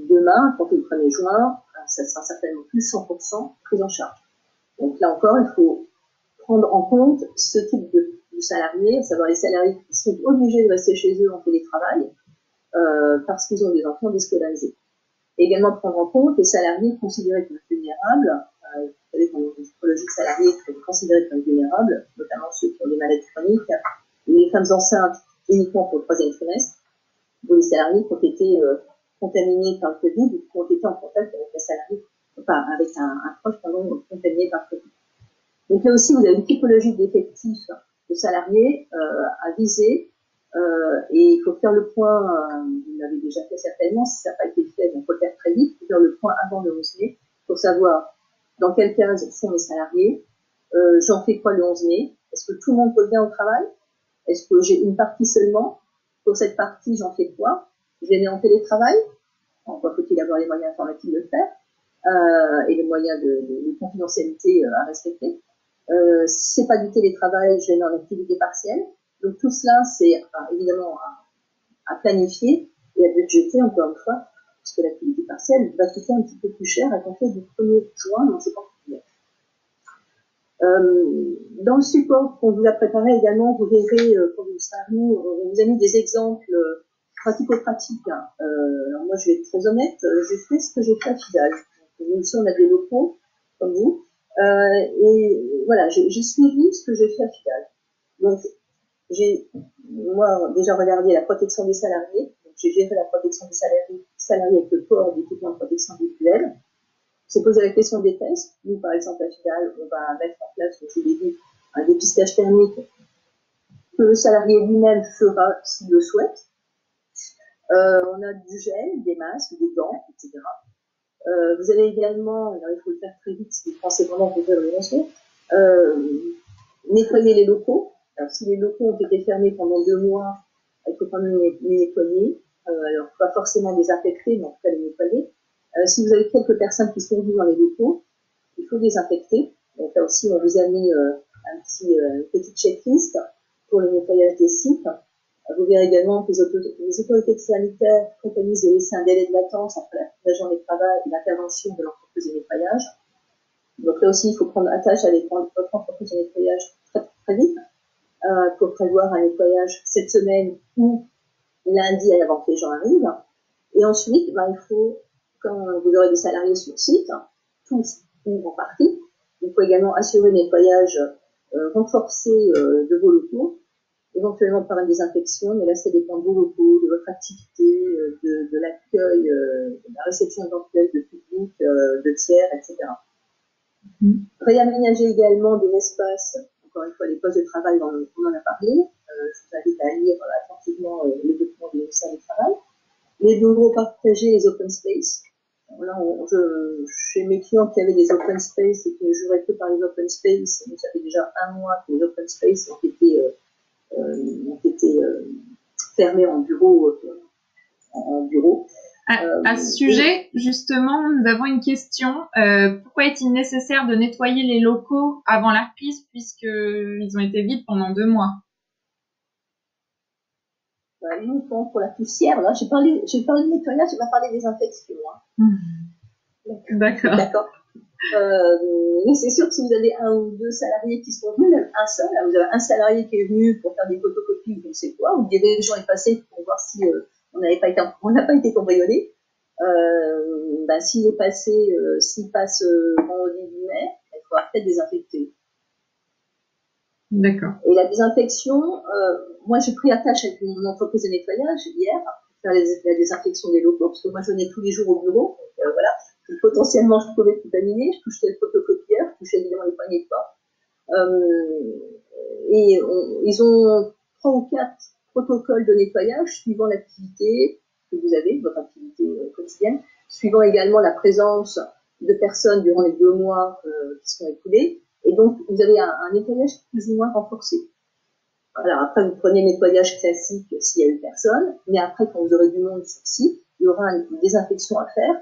Demain, pour le 1er juin, ça sera certainement plus 100% pris en charge. Donc là encore, il faut prendre en compte ce type de salariés, à savoir les salariés qui sont obligés de rester chez eux en télétravail parce qu'ils ont des enfants déscolarisés. Et également prendre en compte les salariés considérés comme vulnérables. Vous savez qu'on a une typologie de salariés considérés comme vulnérables, notamment ceux qui ont des maladies chroniques, les femmes enceintes uniquement pour le 3e trimestre, ou les salariés qui ont été contaminés par le Covid ou qui ont été en contact avec un salarié, enfin avec un proche contaminé par le Covid. Donc là aussi, vous avez une typologie d'effectifs de salariés à viser. Et il faut faire le point, vous l'avez déjà fait certainement, si ça n'a pas été fait, donc il faut le faire très vite, il faut faire le point avant le 11 mai pour savoir dans quelle case sont mes salariés, j'en fais quoi le 11 mai, est-ce que tout le monde revient au travail, est-ce que j'ai une partie seulement, pour cette partie j'en fais quoi, je les mets en télétravail, encore faut-il avoir les moyens informatiques de le faire, et les moyens de confidentialité à respecter. Si c'est pas du télétravail, je les mets en activité partielle. Donc tout cela, c'est évidemment à planifier et à budgéter encore une fois, parce que l'activité partielle va coûter un petit peu plus cher à compter du 1er juin dans ces particuliers. Dans le support qu'on vous a préparé également, vous verrez, quand vous serez venus, on vous a mis des exemples pratico-pratiques. Alors moi, je vais être très honnête, j'ai fait ce que j'ai fait à Fidal. Nous aussi, on a des locaux, comme vous, et voilà, j'ai suivi ce que j'ai fait à Fidal. Donc, j'ai, moi, déjà regardé la protection des salariés. Donc, j'ai géré la protection des salariés avec le port d'équipements de protection individuelle. J'ai posé la question des tests. Nous, par exemple, à Fidal, on va mettre en place, comme je vous l'ai dit, un dépistage thermique que le salarié lui-même fera s'il le souhaite. On a du gel, des masques, des gants, etc. Vous avez également, alors il faut le faire très vite, si vous pensez vraiment que vous avez raison, nettoyer les locaux. Alors, si les locaux ont été fermés pendant 2 mois, il faut quand même les nettoyer. Alors, pas forcément désinfecter, mais en tout cas les nettoyer. Si vous avez quelques personnes qui sont venues dans les locaux, il faut désinfecter. Donc là aussi, on vous a mis une petite checklist pour le nettoyage des sites. Vous verrez également que les autorités sanitaires préconisent de laisser un délai de latence entre la journée de travail et l'intervention de l'entreprise de nettoyage. Donc là aussi, il faut prendre attache avec votre entreprise de nettoyage très, très vite pour prévoir un nettoyage cette semaine ou lundi avant que les gens arrivent. Et ensuite, il faut, quand vous aurez des salariés sur site, tous ou en partie, il faut également assurer le nettoyage renforcé de vos locaux, éventuellement par une désinfection, mais là ça dépend de vos locaux, de votre activité, de l'accueil, de la réception éventuelle de public, de tiers, etc. Réaménager également des espaces, encore une fois les postes de travail, on en a parlé, je vous invite à lire attentivement les documents du ministère du Travail. Les bureaux partagés, les open space. Là, chez mes clients qui avaient des open space et qui ne joueraient que par les open space, ça fait déjà 1 mois que les open space ont été fermés en bureau. À ce sujet, justement, nous avons une question. Pourquoi est-il nécessaire de nettoyer les locaux avant la reprise puisqu'ils ont été vides pendant 2 mois? Uniquement pour la poussière. Là, j'ai parlé de nettoyage, je vais pas parler des infections. Hein. D'accord. Mais c'est sûr que si vous avez un ou deux salariés qui sont venus, même un seul, vous avez un salarié qui est venu pour faire des photocopies, je ne sais quoi, ou des gens est passé pour voir si on n'a pas été cambriolé. S'il est passé, s'il passe vendredi 10 mai, il faudra peut-être désinfecter. D'accord. Et la désinfection, moi j'ai pris attache avec mon entreprise de nettoyage hier pour faire la désinfection des locaux, parce que moi je venais tous les jours au bureau, donc voilà, potentiellement je pouvais contaminer, je touchais le photocopieur, je touchais évidemment les poignées de porte. Ils ont 3 ou 4 protocoles de nettoyage suivant l'activité que vous avez, votre activité quotidienne, suivant également la présence de personnes durant les 2 mois qui sont écoulés. Et donc, vous avez un nettoyage plus ou moins renforcé. Alors après, vous prenez le nettoyage classique s'il y a eu personne, mais après, quand vous aurez du monde sur site, il y aura une désinfection à faire.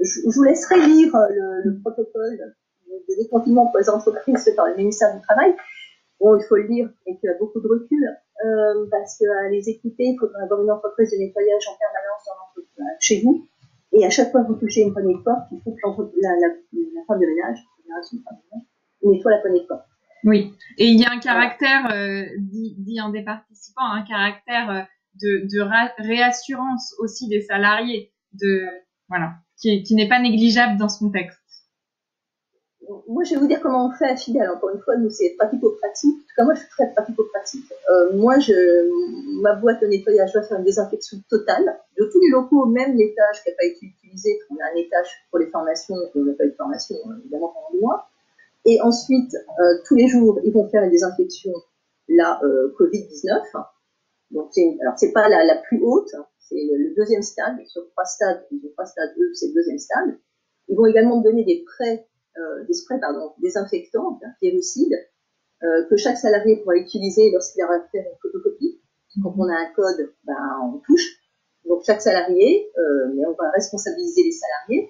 Je vous laisserai lire le protocole de déconfinement pour les entreprises fait par le ministère du Travail. Bon, il faut le lire avec beaucoup de recul, parce qu'à les écouter, il faudra avoir une entreprise de nettoyage en permanence chez vous. Et à chaque fois que vous touchez une poignée de porte, il faut que la femme de ménage, nettoie la poignée de porte. Oui. Et il y a un caractère, dit un des participants, un caractère de réassurance aussi des salariés, voilà, qui n'est pas négligeable dans ce contexte. Moi, je vais vous dire comment on fait à Fidèle. Encore une fois, nous, c'est pratico-pratique. En tout cas, moi, je suis très pratico-pratique. Ma boîte de nettoyage va faire une désinfection totale de tous les locaux, même l'étage qui n'a pas été utilisé. On a un étage pour les formations, on n'a pas eu de formation, évidemment, pendant 2 mois. Et ensuite, tous les jours, ils vont faire une désinfection, Covid-19. Donc, c'est pas la plus haute, c'est le 2e stade. Sur 3 stades, ils ont 3 stades, eux, c'est le 2e stade. Ils vont également donner des sprays désinfectants, virucides, que chaque salarié pourra utiliser lorsqu'il aura fait une photocopie. Quand on a un code, on touche. Donc chaque salarié, mais on va responsabiliser les salariés,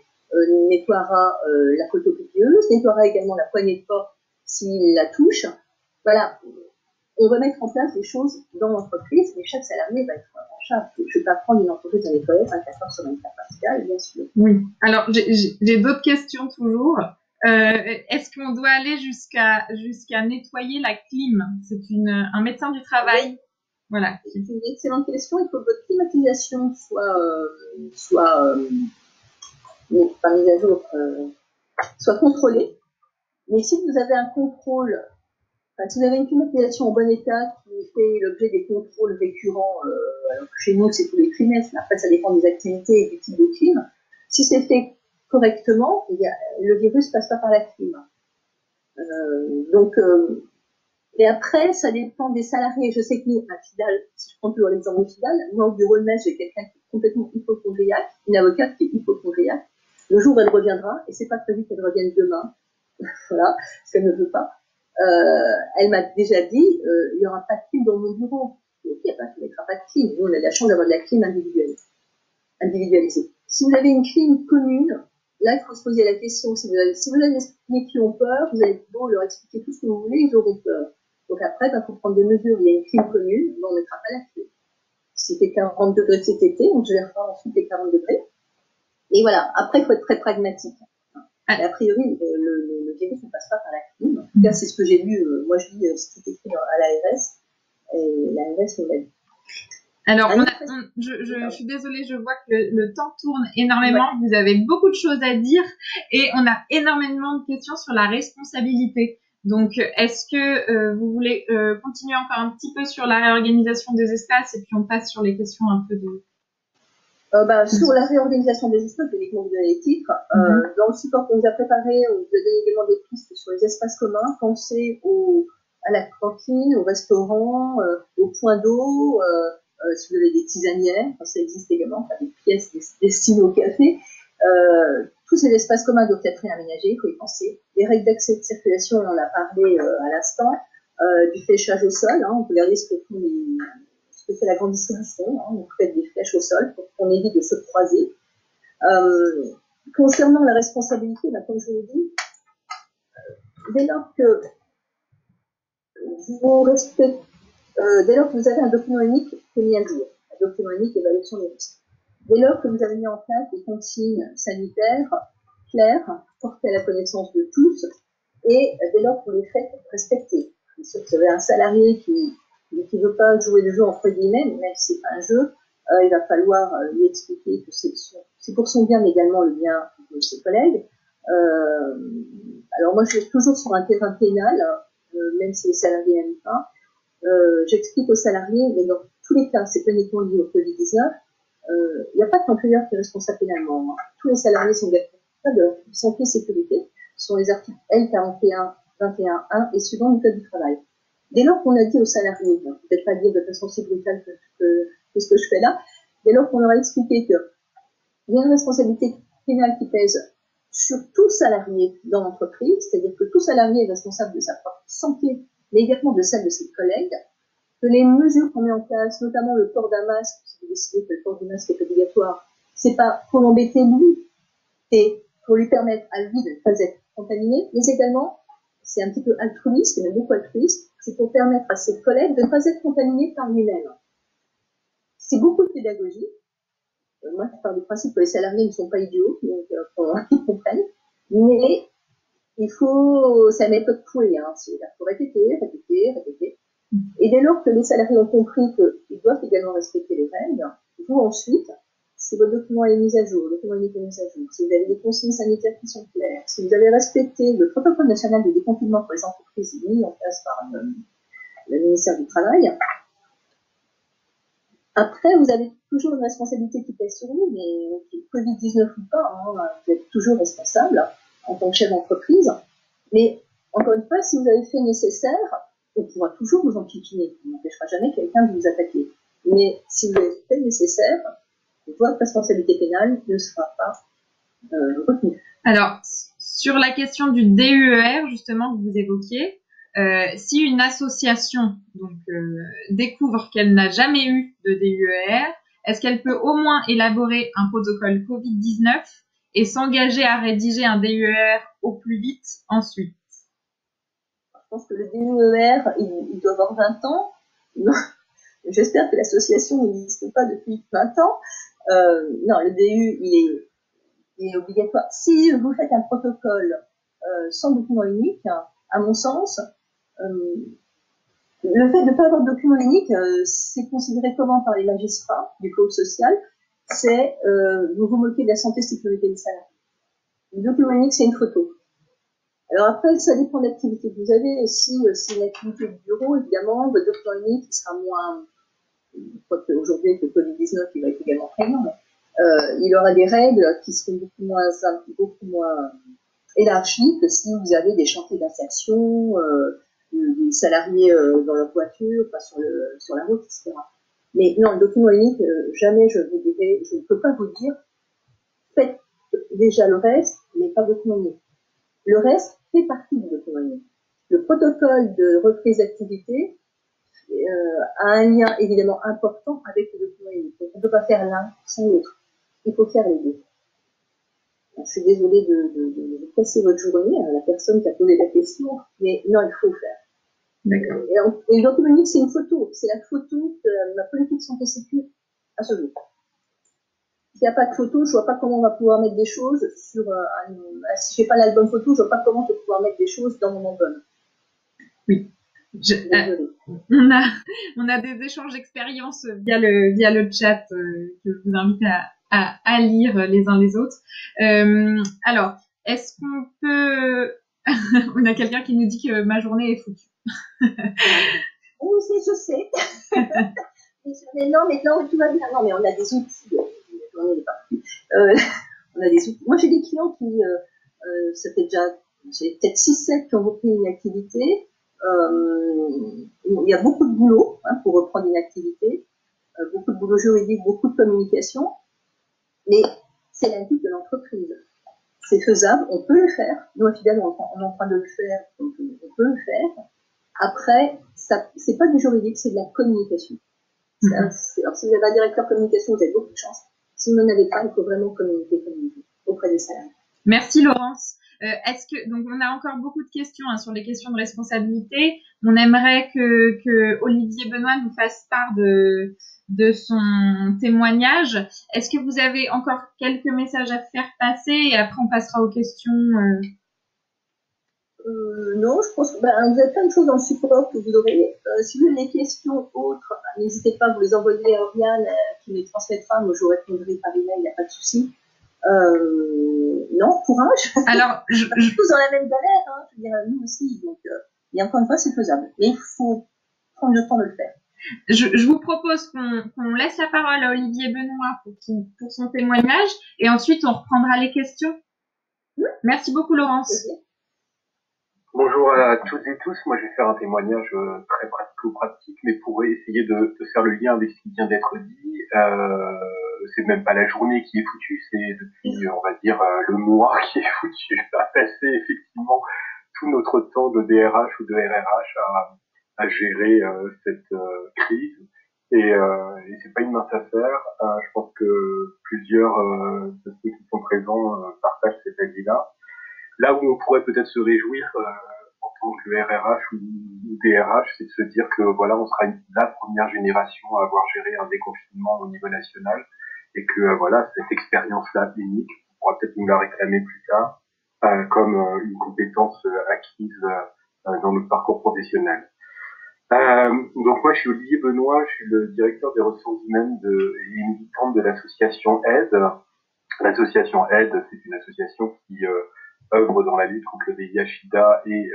nettoiera la photocopieuse, nettoiera également la poignée de porte s'il la touche. Voilà, on va mettre en place des choses dans l'entreprise, mais chaque salarié va être en charge. Je ne vais pas prendre une entreprise de nettoyage 24 heures sur 24 Pascal, bien sûr. Oui. Alors j'ai d'autres questions toujours. Est-ce qu'on doit aller jusqu'à nettoyer la clim? C'est un médecin du travail. Oui. Voilà. C'est une excellente question. Il faut que votre climatisation soit mise à jour, soit contrôlée. Mais si vous avez un contrôle, si vous avez une climatisation en bon état qui fait l'objet des contrôles récurrents, alors chez nous c'est tous les trimestres, mais après ça dépend des activités et du type de clim. Si c'est fait correctement, le virus passe pas par la clim. Et après, ça dépend des salariés. Je sais que nous, à Fidal, si je prends toujours l'exemple de Fidal, moi au bureau de Metz, j'ai quelqu'un qui est complètement hypochondriaque, une avocate qui est hypochondriaque. Le jour où elle reviendra, et c'est pas prévu qu'elle revienne demain, voilà, parce qu'elle ne veut pas, elle m'a déjà dit, il y aura pas de clim dans mon bureau. Ok, il ne mettra pas de clim. Nous, on a la chance d'avoir de la clim individualisée. Si vous avez une clim commune, là, il faut se poser la question. Si vous avez des salariés qui ont peur, vous allez beau leur expliquer tout ce que vous voulez, ils auront peur. Donc après, il faut prendre des mesures. Il y a une clim commune, mais on ne mettra pas la clim. Si c'était 40 degrés cet été, on gérera ensuite les 40 degrés. Et voilà. Après, il faut être très pragmatique. Et a priori, le virus ne passe pas par la clim. En tout cas, c'est ce que j'ai lu. Moi, je lis ce qui est écrit à l'ARS. Et l'ARS me l'a dit. Alors, je suis désolée, je vois que le temps tourne énormément. Ouais. Vous avez beaucoup de choses à dire et on a énormément de questions sur la responsabilité. Donc, est-ce que vous voulez continuer encore un petit peu sur la réorganisation des espaces et puis on passe sur les questions un peu de... Sur la réorganisation des espaces, je vais vous donner les titres. Dans le support qu'on nous a préparé, on vous a donné également des pistes sur les espaces communs. Pensez à la cantine, au restaurant, au point d'eau, si vous avez des tisanières, ça existe également, des pièces destinées au café. Tous ces espaces communs doivent être réaménagés, il faut y penser. Les règles d'accès et de circulation, on en a parlé à l'instant. Du fléchage au sol, on peut regarder ce que fait la grande distribution, donc faites des flèches au sol pour qu'on évite de se croiser. Concernant la responsabilité, comme je vous l'ai dit, dès lors que vous avez un document unique qui est mis à jour, un document unique d'évaluation des risques, dès lors que vous avez mis en place des consignes sanitaires claires portés à la connaissance de tous, et dès lors qu'on les fait respecter. Bien sûr, vous avez un salarié qui veut pas jouer le jeu entre guillemets, même si c'est pas un jeu, il va falloir lui expliquer que c'est pour son bien, mais également le bien de ses collègues. Alors moi, je suis toujours sur un terrain pénal, même si les salariés n'aiment pas. J'explique aux salariés, mais dans tous les cas, c'est pas uniquement lié au Covid-19, il n'y a pas de l'employeur qui est responsable pénalement. Tous les salariés sont responsables de leur santé et sécurité. Ce sont les articles L41, 21.1 et suivant du Code du travail. Dès lors qu'on a dit aux salariés, peut-être pas dire de façon si brutale que ce que je fais là, dès lors qu'on leur a expliqué qu'il y a une responsabilité pénale qui pèse sur tout salarié dans l'entreprise, c'est-à-dire que tout salarié est responsable de sa propre santé, mais également de celle de ses collègues, que les mesures qu'on met en place, notamment le port d'un masque, si vous décidez que le port du masque est obligatoire, c'est pas pour l'embêter lui, c'est pour lui permettre à lui de ne pas être contaminé, mais également, c'est un petit peu altruiste, mais beaucoup altruiste, c'est pour permettre à ses collègues de ne pas être contaminés par lui-même. C'est beaucoup de pédagogie. Moi, je pars du principe que les salariés ne sont pas idiots, donc ils comprennent. Mais il faut, c'est la méthode Coué, hein. Il faut répéter. Et dès lors que les salariés ont compris qu'ils doivent également respecter les règles, vous ensuite, si votre document est mis à jour, le document est mis à jour, si vous avez des consignes sanitaires qui sont claires, si vous avez respecté le protocole national de déconfinement pour les entreprises mis en place par le ministère du Travail, après, vous avez toujours une responsabilité qui pèse sur vous, mais Covid-19 ou pas, hein, vous êtes toujours responsable en tant que chef d'entreprise. Mais encore une fois, si vous avez fait nécessaire, on pourra toujours vous enquiquiner. On n'empêchera jamais quelqu'un de vous attaquer. Mais si vous avez fait nécessaire, votre responsabilité pénale ne sera pas retenue. Alors, sur la question du DUER, justement, que vous évoquiez, si une association découvre qu'elle n'a jamais eu de DUER, est-ce qu'elle peut au moins élaborer un protocole Covid-19 et s'engager à rédiger un DUER au plus vite ensuite? Je pense que le DUER, il doit avoir 20 ans. J'espère que l'association n'existe pas depuis 20 ans. Non, le DU, il est obligatoire. Si vous faites un protocole sans document unique, à mon sens, le fait de ne pas avoir de document unique, c'est considéré comment par les magistrats du code social? C'est vous vous moquez de la santé et sécurité des salariés. Le document unique, c'est une photo. Alors après, ça dépend de l'activité que vous avez. Si c'est une activité de bureau, évidemment, votre document unique sera moins. Je crois qu'aujourd'hui, avec le Covid-19, il va être également prégnant, mais il aura des règles qui seront beaucoup moins élargies que si vous avez des chantiers d'insertion, des salariés dans leur voiture, enfin sur la route, etc. Mais non, le document unique, jamais je ne peux pas vous dire, faites déjà le reste, mais pas le document unique. Le reste fait partie du document unique. Le protocole de reprise d'activité a un lien évidemment important avec le document unique. Donc, on ne peut pas faire l'un sans l'autre. Il faut faire les deux. Je suis désolée de casser votre journée à la personne qui a posé la question, mais non, il faut faire. D'accord. Et le document unique, c'est une photo. C'est la photo de ma politique santé sécu à ce jour. S'il n'y a pas de photo, je ne vois pas comment on va pouvoir mettre des choses sur si je n'ai pas l'album photo, je ne vois pas comment je vais pouvoir mettre des choses dans mon album. Oui. On a des échanges d'expériences via le chat que je vous invite à lire les uns les autres. Alors, est-ce qu'on peut... On a quelqu'un qui nous dit que ma journée est foutue. Oui, je sais. Mais non, tout va bien. Non, mais on a des outils. La journée n'est pas foutue. On a des outils. Moi, j'ai des clients qui, ça fait déjà, j'ai peut-être 6-7 qui ont repris une activité. Il y a beaucoup de boulot pour reprendre une activité, beaucoup de boulot juridique, beaucoup de communication, mais c'est la vie de l'entreprise. C'est faisable, on peut le faire. Nous, finalement, on est en train de le faire, donc on peut le faire. Après, c'est pas du juridique, c'est de la communication. Alors, si vous avez un directeur communication, vous avez beaucoup de chance. Si vous n'en avez pas, il faut vraiment communiquer auprès des salariés. Merci Laurence. Donc on a encore beaucoup de questions sur les questions de responsabilité. On aimerait que Olivier Benoît nous fasse part de de son témoignage. Est-ce que vous avez encore quelques messages à faire passer et après on passera aux questions Non, je pense que vous avez plein de choses dans le support que vous aurez. Si vous avez des questions autres, n'hésitez pas à vous les envoyer à Oriane qui les transmettra. Moi, je vous répondrai par email, il n'y a pas de souci. Non, courage. Alors, on est tous dans la même galère, hein, je veux dire, nous aussi. Donc, et encore une fois, c'est faisable. Mais il faut prendre le temps de le faire. Je vous propose qu'on laisse la parole à Olivier Benoît pour son témoignage et ensuite on reprendra les questions. Merci beaucoup, Laurence. Bonjour à toutes et tous. Moi, je vais faire un témoignage très pratico-pratique, mais pour essayer de faire le lien avec ce qui vient d'être dit. C'est même pas la journée qui est foutue, c'est depuis, on va dire, le mois qui est foutu à passer effectivement tout notre temps de DRH ou de RRH à gérer cette crise. Et c'est pas une mince affaire. Je pense que plusieurs de ceux qui sont présents partagent cet avis-là. Là où on pourrait peut-être se réjouir en tant que RRH ou DRH, c'est de se dire que voilà, on sera la première génération à avoir géré un déconfinement au niveau national et que voilà, cette expérience-là unique, on pourra peut-être nous la réclamer plus tard comme une compétence acquise dans notre parcours professionnel. Donc moi, je suis Olivier Benoît, je suis le directeur des ressources humaines et militante de l'association AIDE. L'association AIDE, c'est une association qui œuvre dans la lutte contre le VIH/SIDA et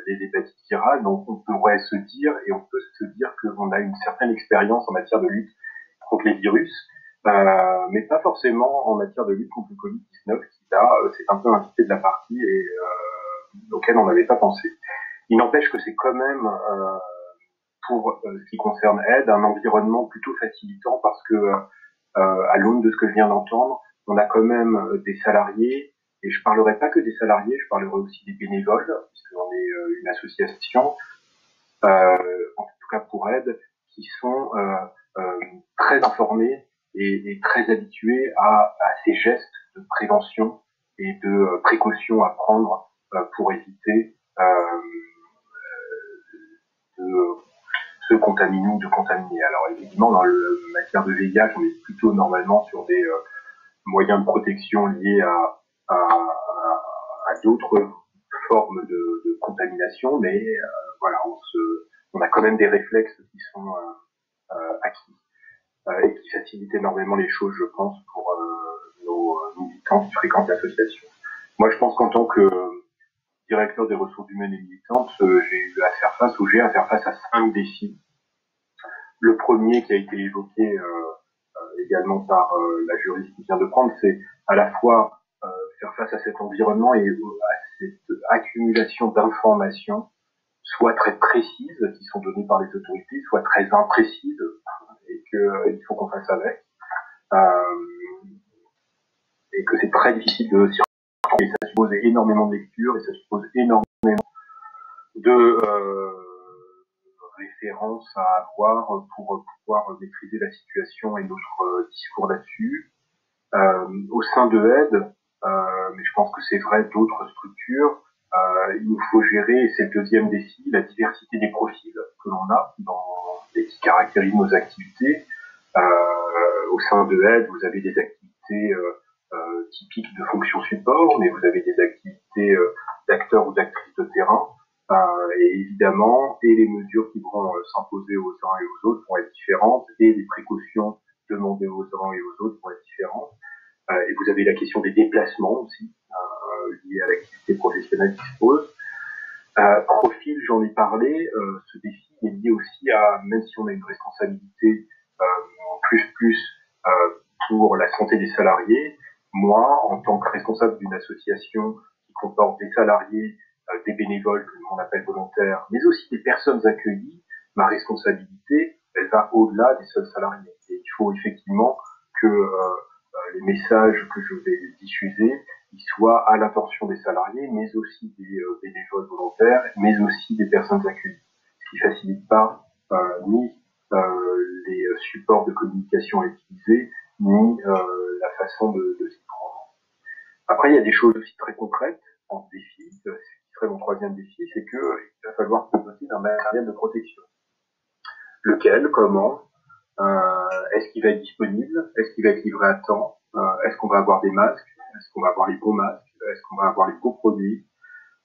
les hépatites virales. Donc on pourrait se dire, et on peut se dire qu'on a une certaine expérience en matière de lutte contre les virus, mais pas forcément en matière de lutte contre le Covid-19, qui là, c'est un peu invité de la partie et auquel on n'avait pas pensé. Il n'empêche que c'est quand même, pour ce qui concerne AIDE, un environnement plutôt facilitant parce que, à l'aune de ce que je viens d'entendre, on a quand même des salariés. Et je parlerai pas que des salariés, je parlerai aussi des bénévoles, puisqu'on est une association, en tout cas pour AIDE, qui sont très informés et très habitués à ces gestes de prévention et de précaution à prendre pour éviter de se contaminer ou de contaminer. Alors évidemment, dans la matière de VIH, on est plutôt normalement sur des moyens de protection liés à d'autres formes de contamination, mais voilà, on a quand même des réflexes qui sont acquis et qui facilitent énormément les choses, je pense, pour nos militants qui fréquentent l'association. Moi, je pense qu'en tant que directeur des ressources humaines et militantes, j'ai à faire face à 5 défis. Le premier qui a été évoqué également par la juriste qui vient de prendre, c'est à la fois faire face à cet environnement et à cette accumulation d'informations, soit très précises, qui sont données par les autorités, soit très imprécises, et qu'il faut qu'on fasse avec. Et que c'est très difficile de s'y retrouver. Ça suppose énormément de lecture et ça suppose énormément de références à avoir pour pouvoir maîtriser la situation et notre discours là-dessus. Au sein de AIDE, mais je pense que c'est vrai d'autres structures, il nous faut gérer, et c'est le deuxième défi, la diversité des profils que l'on a et qui caractérisent nos activités. Au sein de AIDE, vous avez des activités typiques de fonction support, mais vous avez des activités d'acteurs ou d'actrices de terrain. Et évidemment, et les mesures qui vont s'imposer aux uns et aux autres vont être différentes, et les précautions demandées aux uns et aux autres vont être différentes. Et vous avez la question des déplacements aussi, liés à l'activité professionnelle qui se pose. Profil, j'en ai parlé, ce défi est lié aussi à, même si on a une responsabilité plus pour la santé des salariés, moi, en tant que responsable d'une association qui comporte des salariés, des bénévoles que l'on appelle volontaires, mais aussi des personnes accueillies, ma responsabilité, elle va au-delà des seuls salariés. Et il faut effectivement que les messages que je vais diffuser, ils soient à l'intention des salariés, mais aussi des bénévoles volontaires, mais aussi des personnes accueillies. Ce qui facilite pas ni les supports de communication à utiliser, ni la façon de s'y prendre. Après, il y a des choses aussi très concrètes en défi. Ce qui serait mon troisième défi, c'est que il va falloir se doter d'un matériel de protection. Lequel, comment, Est-ce qu'il va être disponible? Est-ce qu'il va être livré à temps? Est-ce qu'on va avoir des masques? Est-ce qu'on va avoir les bons masques? Est-ce qu'on va avoir les bons produits?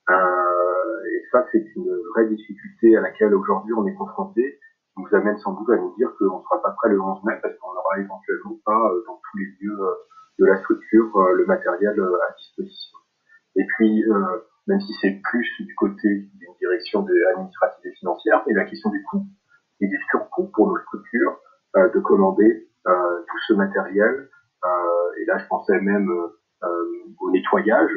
Et ça, c'est une vraie difficulté à laquelle aujourd'hui on est confronté, qui nous amène sans doute à nous dire qu'on ne sera pas prêt le 11 mai parce qu'on n'aura éventuellement pas dans tous les lieux de la structure le matériel à disposition. Et puis, même si c'est plus du côté d'une direction administrative et financière, et la question du coût et du surcoût pour nos structures de commander tout ce matériel. Et là, je pensais même au nettoyage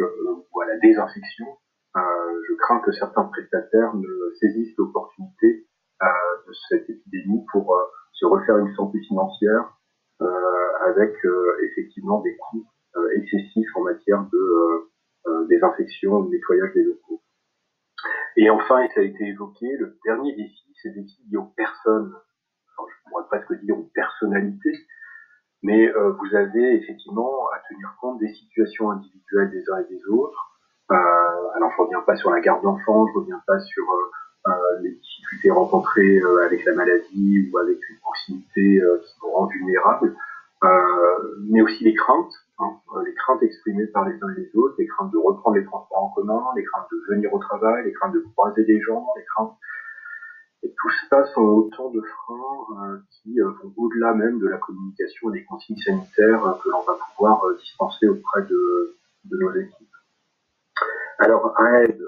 ou à la désinfection. Je crains que certains prestataires ne saisissent l'opportunité de cette épidémie pour se refaire une santé financière avec effectivement des coûts excessifs en matière de désinfection ou de nettoyage des locaux. Et enfin, et ça a été évoqué, le dernier défi, c'est le défi lié aux personnes. Enfin, je pourrais presque dire aux personnalités, mais vous avez effectivement à tenir compte des situations individuelles des uns et des autres. Alors je reviens pas sur la garde d'enfants, je reviens pas sur les difficultés rencontrées avec la maladie ou avec une proximité qui nous rend vulnérables, mais aussi les craintes exprimées par les uns et les autres, les craintes de reprendre les transports en commun, les craintes de venir au travail, les craintes de croiser des gens, les craintes. Et tout ça sont autant de freins qui vont au-delà même de la communication et des consignes sanitaires que l'on va pouvoir dispenser auprès de nos équipes. Alors à Aide,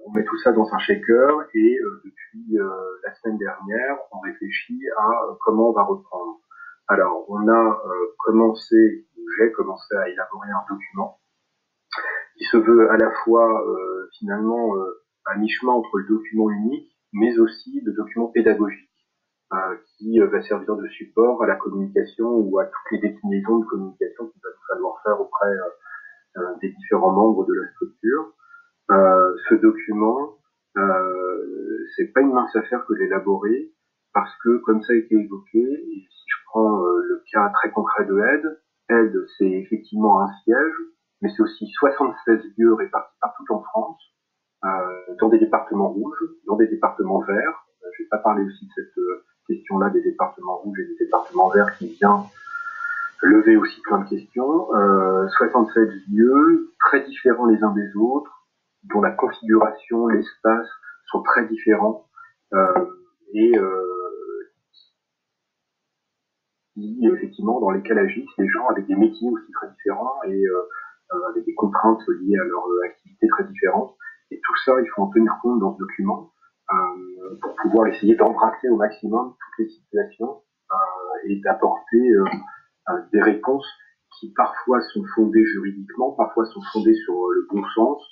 on met tout ça dans un shaker et depuis la semaine dernière, on réfléchit à comment on va reprendre. Alors on a j'ai commencé à élaborer un document qui se veut à la fois finalement à mi-chemin entre le document unique, mais aussi le document pédagogique, qui va servir de support à la communication ou à toutes les déclinaisons de communication qu'il va falloir faire auprès des différents membres de la structure. Ce document, c'est pas une mince affaire que d'élaborer, parce que, comme ça a été évoqué, et si je prends le cas très concret de Aide, c'est effectivement un siège, mais c'est aussi 76 lieux répartis partout en France, dans des départements rouges, dans des départements verts. Je vais pas parler aussi de cette question-là des départements rouges et des départements verts qui vient lever aussi plein de questions. 67 lieux, très différents les uns des autres, dont la configuration, l'espace sont très différents et qui, effectivement, dans lesquels agissent des gens avec des métiers aussi très différents et avec des contraintes liées à leur activité très différentes. Et tout ça, il faut en tenir compte dans ce document pour pouvoir essayer d'embrasser au maximum toutes les situations et d'apporter des réponses qui parfois sont fondées juridiquement, parfois sont fondées sur le bon sens,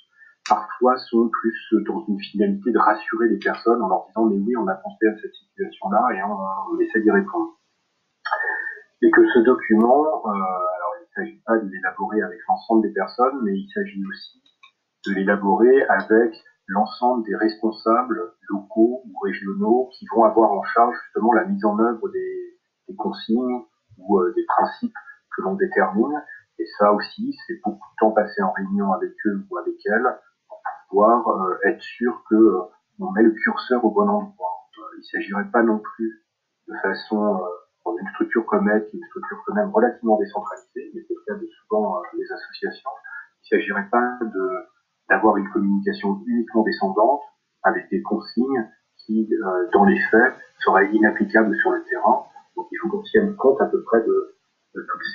parfois sont plus dans une finalité de rassurer les personnes en leur disant mais oui, on a pensé à cette situation-là et on essaie d'y répondre. Et que ce document, alors il ne s'agit pas de l'élaborer avec l'ensemble des personnes, mais il s'agit aussi de l'élaborer avec l'ensemble des responsables locaux ou régionaux qui vont avoir en charge justement la mise en œuvre des consignes ou des principes que l'on détermine. Et ça aussi, c'est beaucoup de temps passé en réunion avec eux ou avec elles pour pouvoir être sûr que on met le curseur au bon endroit. Il ne s'agirait pas non plus de façon dans une structure comme elle, qui est une structure quand même relativement décentralisée, mais c'est le cas de souvent les associations. Il ne s'agirait pas d'avoir une communication uniquement descendante avec des consignes qui, dans les faits, seraient inapplicables sur le terrain. Donc il faut qu'on tienne compte à peu près de toutes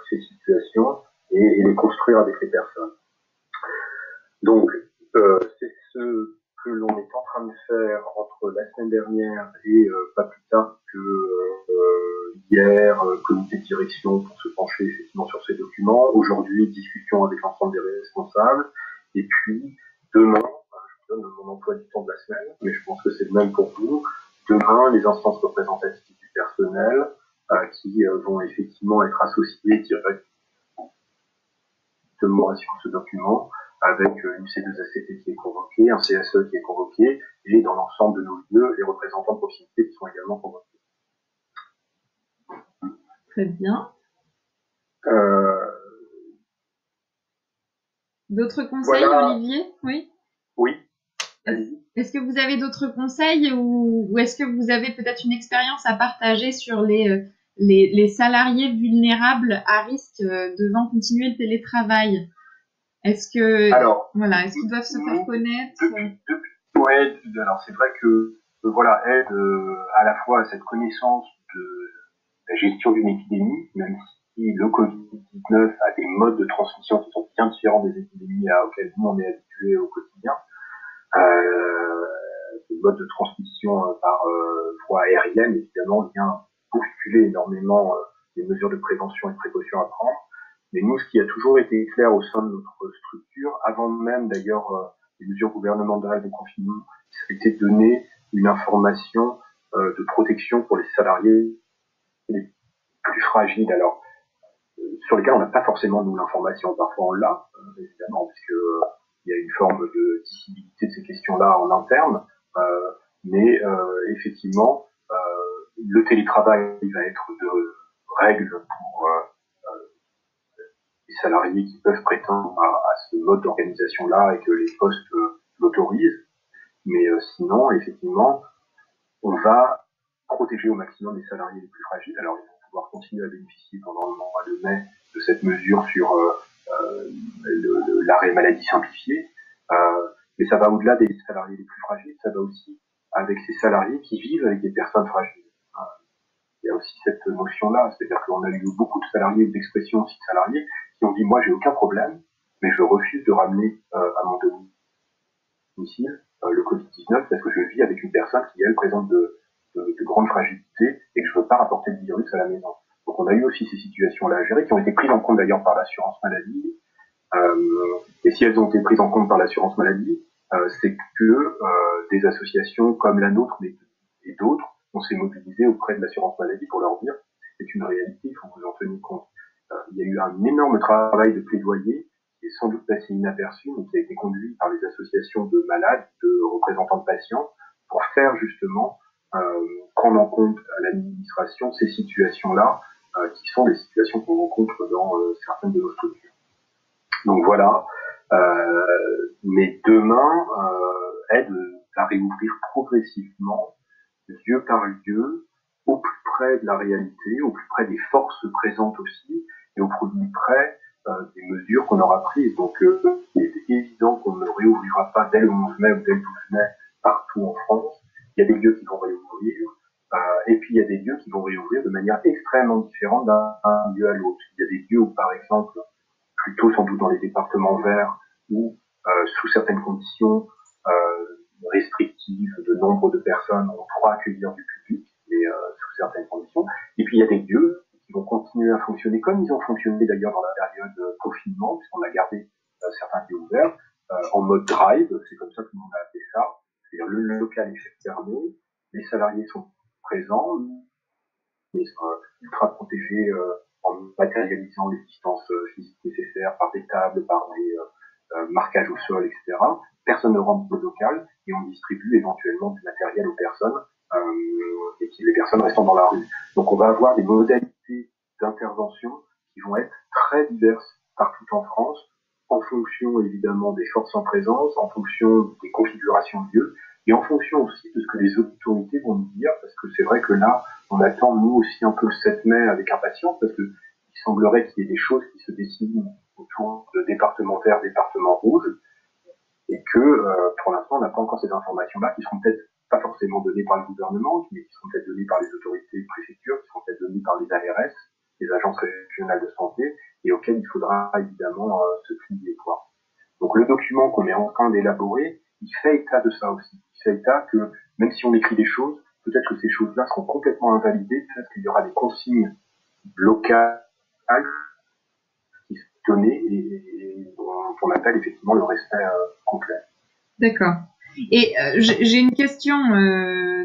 ces situations et les construire avec les personnes. Donc c'est ce que l'on est en train de faire entre la semaine dernière et pas plus tard que hier, comité de direction pour se pencher effectivement sur ces documents. Aujourd'hui, discussion avec l'ensemble des responsables. Et puis, demain, je vous donne mon emploi du temps de la semaine, mais je pense que c'est le même pour vous. Demain, les instances représentatives du personnel qui vont effectivement être associées directement sur ce document, avec une C2ACT qui est convoquée, un CSE qui est convoqué, et dans l'ensemble de nos lieux, les représentants de proximité qui sont également convoqués. Très bien. D'autres conseils, voilà. Olivier? Oui. Oui. Est-ce que vous avez d'autres conseils ou est-ce que vous avez peut-être une expérience à partager sur les salariés vulnérables à risque devant continuer le télétravail? Est-ce que est-ce qu'ils doivent se faire connaître? Alors c'est vrai que voilà, aide à la fois à cette connaissance de la gestion d'une épidémie, même si le Covid-19 a des modes de transmission qui sont bien différents des épidémies auxquelles nous on est habitués au quotidien. Ce mode de transmission par voie aérienne, évidemment, vient bousculer énormément les mesures de prévention et de précaution à prendre. Mais nous, ce qui a toujours été clair au sein de notre structure, avant même d'ailleurs les mesures gouvernementales de confinement, c'était de donner une information de protection pour les salariés les plus fragiles. Alors, sur lesquels on n'a pas forcément nous l'information, parfois on l'a, évidemment, parce que il y a une forme de visibilité de ces questions-là en interne, mais effectivement, le télétravail va être de règle pour les salariés qui peuvent prétendre à ce mode d'organisation-là et que les postes l'autorisent. Mais sinon, effectivement, on va protéger au maximum les salariés les plus fragiles. Alors, ils vont pouvoir continuer à bénéficier pendant le mois de mai de cette mesure sur l'arrêt maladie simplifié. Mais ça va au-delà des salariés les plus fragiles, ça va aussi avec ces salariés qui vivent avec des personnes fragiles. Il y a aussi cette notion-là, c'est-à-dire qu'on a eu beaucoup de salariés ou d'expressions aussi de salariés qui ont dit « moi j'ai aucun problème, mais je refuse de ramener à mon domicile le Covid-19 parce que je vis avec une personne qui, elle, présente de grandes fragilités et que je ne veux pas rapporter le virus à la maison ». Donc on a eu aussi ces situations-là à gérer qui ont été prises en compte d'ailleurs par l'assurance maladie. Et si elles ont été prises en compte par l'assurance maladie, c'est que des associations comme la nôtre et d'autres, on s'est mobilisé auprès de l'assurance maladie pour leur dire c'est une réalité, il faut que vous en teniez compte. Il y a eu un énorme travail de plaidoyer qui est sans doute passé inaperçu, mais qui a été conduit par les associations de malades, de représentants de patients, pour faire justement prendre en compte à l'administration ces situations-là, qui sont des situations qu'on rencontre dans certaines de nos structures. Donc voilà, mais demain, aide à réouvrir progressivement, lieu par lieu, au plus près de la réalité, au plus près des forces présentes aussi, et au plus près des mesures qu'on aura prises. Donc il est évident qu'on ne réouvrira pas dès le 11 mai ou dès le 12 mai partout en France. Il y a des lieux qui vont réouvrir, et puis il y a des lieux qui vont réouvrir de manière extrêmement différente d'un lieu à l'autre. Il y a des lieux où, par exemple, plutôt sans doute dans les départements verts, où sous certaines conditions restrictives de nombre de personnes, on pourra accueillir du public, mais sous certaines conditions. Et puis il y a des lieux qui vont continuer à fonctionner comme ils ont fonctionné d'ailleurs dans la période de confinement, puisqu'on a gardé certains lieux ouverts, en mode drive, c'est comme ça que l'on a appelé ça. C'est-à-dire le local est fermé, les salariés sont présents, ils sont ultra protégés en matérialisant les distances physiques nécessaires par des tables, par des marquages au sol, etc. Personne ne rentre au local et on distribue éventuellement du matériel aux personnes et les personnes restant dans la rue. Donc on va avoir des modalités d'intervention qui vont être très diverses partout en France, en fonction évidemment des forces en présence, en fonction des configurations de lieux, et en fonction aussi de ce que les autorités vont nous dire, parce que c'est vrai que là, on attend nous aussi un peu le 7 mai avec impatience, parce que il semblerait qu'il y ait des choses qui se dessinent autour de départements verts, départements rouges, et que pour l'instant, on n'a pas encore ces informations-là, qui seront peut-être pas forcément données par le gouvernement, mais qui seront peut-être données par les autorités de préfecture, qui seront peut-être données par les ARS, les agences régionales de santé, et auxquelles il faudra évidemment se plier, quoi. Donc le document qu'on est en train d'élaborer, il fait état de ça aussi. Il fait état que même si on écrit des choses, peut-être que ces choses-là seront complètement invalidées, peut-être qu'il y aura des consignes locales qui sont données et on appelle effectivement le respect complet. D'accord. Et j'ai une question,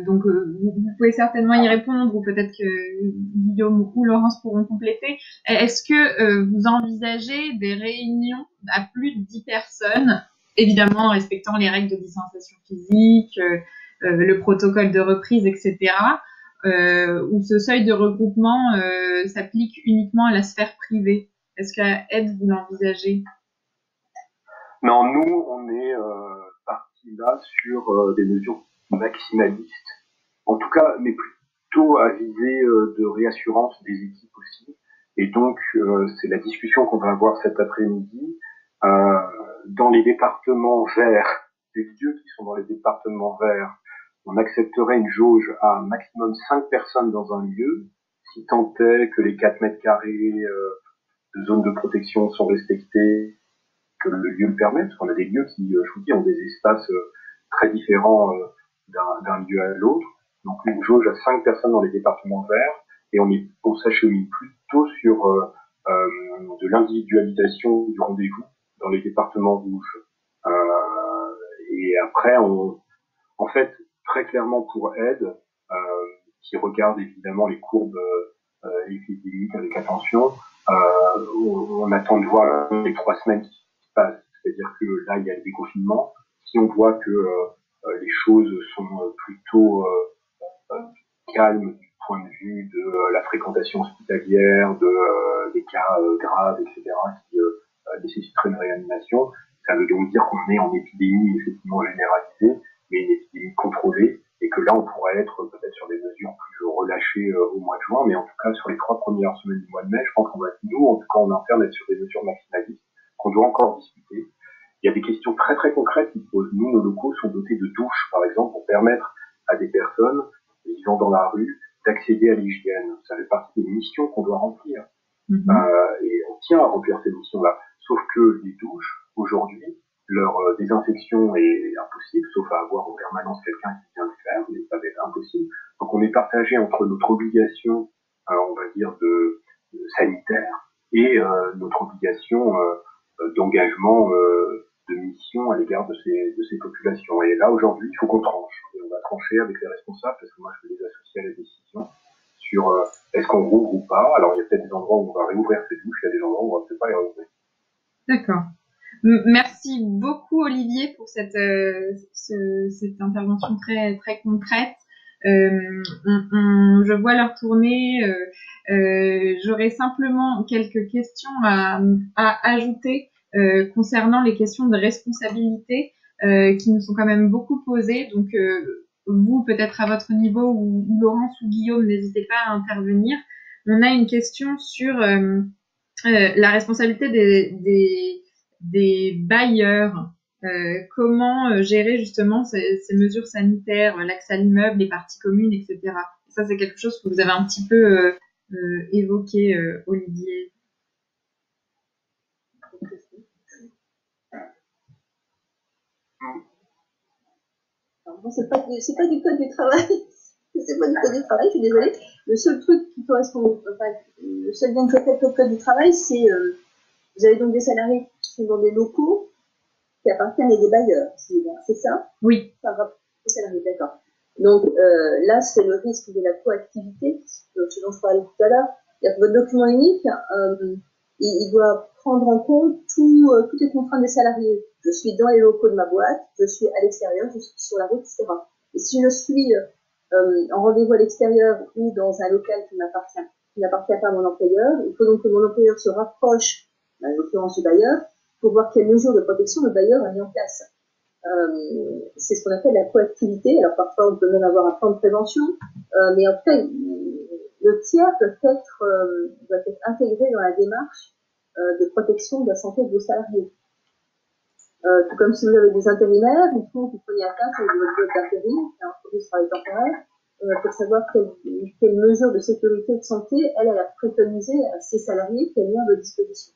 donc vous pouvez certainement y répondre, ou peut-être que Guillaume ou Laurence pourront compléter. Est-ce que vous envisagez des réunions à plus de 10 personnes, évidemment en respectant les règles de distanciation physique, le protocole de reprise, etc., où ce seuil de regroupement s'applique uniquement à la sphère privée? Est-ce qu'à Aide, vous l'envisagez? Non, nous, on est parti partie-là sur des mesures maximalistes, en tout cas, mais plutôt à viser de réassurance des équipes aussi. Et donc, c'est la discussion qu'on va avoir cet après-midi. Dans les départements verts, les lieux qui sont dans les départements verts, on accepterait une jauge à un maximum 5 personnes dans un lieu, si tant est que les 4 mètres carrés de zone de protection sont respectés, que le lieu le permet, parce qu'on a des lieux qui, je vous dis, ont des espaces très différents d'un lieu à l'autre. Donc une jauge à 5 personnes dans les départements verts, et on s'achemine plutôt sur de l'individualisation du rendez-vous dans les départements rouges. Et après, en fait, très clairement pour Aide, qui regarde évidemment les courbes épidémiques avec attention, on attend de voir les 3 semaines qui se passent. C'est-à-dire que là, il y a le déconfinement. Si on voit que les choses sont plutôt calmes du point de vue de la fréquentation hospitalière, des cas graves, etc., qui nécessiteraient une réanimation, ça veut donc dire qu'on est en épidémie effectivement généralisée, mais une épidémie contrôlée, et que là, on pourrait être peut-être sur des mesures plus relâchées au mois de juin, mais en tout cas, sur les 3 premières semaines du mois de mai, je pense qu'on va, nous, en tout cas en interne, être sur des mesures maximalistes qu'on doit encore discuter. Il y a des questions très très concrètes qui se posent. Nous, nos locaux sont dotés de douches, par exemple, pour permettre à des personnes vivant dans la rue d'accéder à l'hygiène. Ça fait partie des missions qu'on doit remplir. Et on tient à remplir ces missions-là. Sauf que les douches, aujourd'hui, leur désinfection est impossible, sauf à avoir en permanence quelqu'un qui vient le faire, mais ça va être impossible. Donc on est partagé entre notre obligation, on va dire, de sanitaire et notre obligation d'engagement de mission à l'égard de ces populations. Et là, aujourd'hui, il faut qu'on tranche. Et on va trancher avec les responsables, parce que moi, je vais les associer à la décision sur est-ce qu'on rouvre ou pas. Alors, il y a peut-être des endroits où on va réouvrir ces douches, il y a des endroits où on va peut-être pas les rouvrir. D'accord. Merci beaucoup, Olivier, pour cette intervention très, très concrète. Je vois l'heure tourner. J'aurais simplement quelques questions à ajouter concernant les questions de responsabilité qui nous sont quand même beaucoup posées. Donc, vous, peut-être à votre niveau, ou Laurence ou Guillaume, n'hésitez pas à intervenir. On a une question sur la responsabilité des bailleurs. Comment gérer justement ces mesures sanitaires, l'accès à l'immeuble, les parties communes, etc. Ça, c'est quelque chose que vous avez un petit peu évoqué, Olivier. Alors, bon, c'est pas du code du travail. C'est pas du code du travail, je suis désolée. Le seul truc qui correspond, enfin, le seul lien que je fais au code du travail, c'est, vous avez donc des salariés qui sont dans des locaux qui appartiennent à des bailleurs, c'est ça? Oui. Par rapport aux salariés, d'accord. Donc là, c'est le risque de la coactivité, ce dont je parlais tout à l'heure. C'est-à-dire que votre document unique, il doit prendre en compte toutes les contraintes des salariés. Je suis dans les locaux de ma boîte, je suis à l'extérieur, je suis sur la route, etc. Et si je suis en rendez-vous à l'extérieur ou dans un local qui n'appartient pas à mon employeur, il faut donc que mon employeur se rapproche, en l'occurrence du bailleur, pour voir quelles mesures de protection le bailleur a mis en place. C'est ce qu'on appelle la proactivité. Alors parfois on peut même avoir un plan de prévention, mais en tout cas le tiers doit être intégré dans la démarche de protection de la santé de vos salariés. Tout comme si vous avez des intérimaires, il faut que vous preniez à place de votre boîte d'intérim, c'est un produit de travail temporaire, pour savoir quelles mesures de sécurité et de santé elle a préconisé à ses salariés qu'elle met à votre disposition.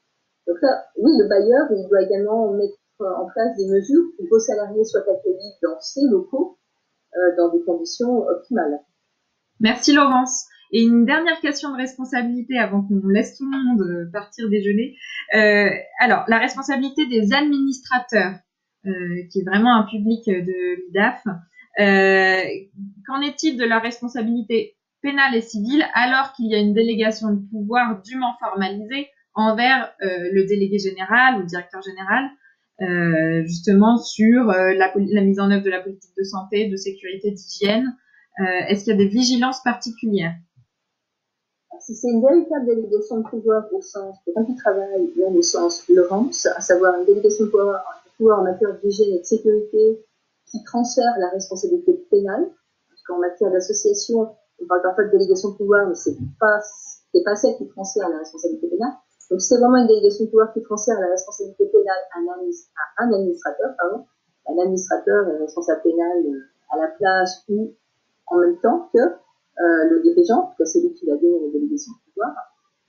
Donc là, oui, le bailleur, il doit également mettre en place des mesures pour que vos salariés soient accueillis dans ces locaux dans des conditions optimales. Merci Laurence. Et une dernière question de responsabilité avant qu'on laisse tout le monde partir déjeuner. Alors, la responsabilité des administrateurs, qui est vraiment un public de l'IDAF. Qu'en est-il de leur responsabilité pénale et civile alors qu'il y a une délégation de pouvoir dûment formalisée envers le délégué général ou le directeur général, justement sur la mise en œuvre de la politique de santé, de sécurité, d'hygiène. Est-ce qu'il y a des vigilances particulières? Si c'est une véritable délégation de pouvoir au sens de du travail, même au sens Laurence, à savoir une délégation de pouvoir en matière d'hygiène et de sécurité, qui transfère la responsabilité pénale, parce qu'en matière d'association, on parle parfois de délégation de pouvoir, mais c'est pas celle qui transfère la responsabilité pénale. Donc c'est vraiment une délégation de pouvoir qui transfère la responsabilité pénale à un administrateur, pardon. Un administrateur est responsable pénal à la place ou en même temps que le dirigeant, en tout cas celui qui va donner la délégation de pouvoir.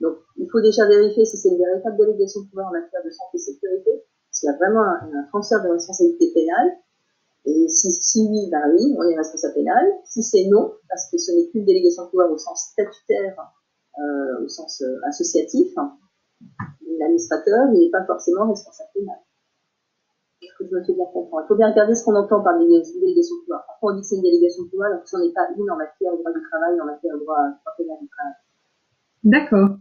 Donc il faut déjà vérifier si c'est une véritable délégation de pouvoir en matière de santé et sécurité, s'il y a vraiment un transfert de responsabilité pénale. Et si oui, ben oui, on est responsable pénal. Si c'est non, parce que ce n'est qu'une délégation de pouvoir au sens statutaire, au sens associatif, l'administrateur n'est pas forcément responsable pénal. Est-ce que je me fais bien comprendre? Il faut bien regarder ce qu'on entend par délégation de pouvoir. Parfois on dit que c'est une délégation de pouvoir, alors que ce n'est pas une en matière de droit du travail, en matière de droit pénal du travail. D'accord.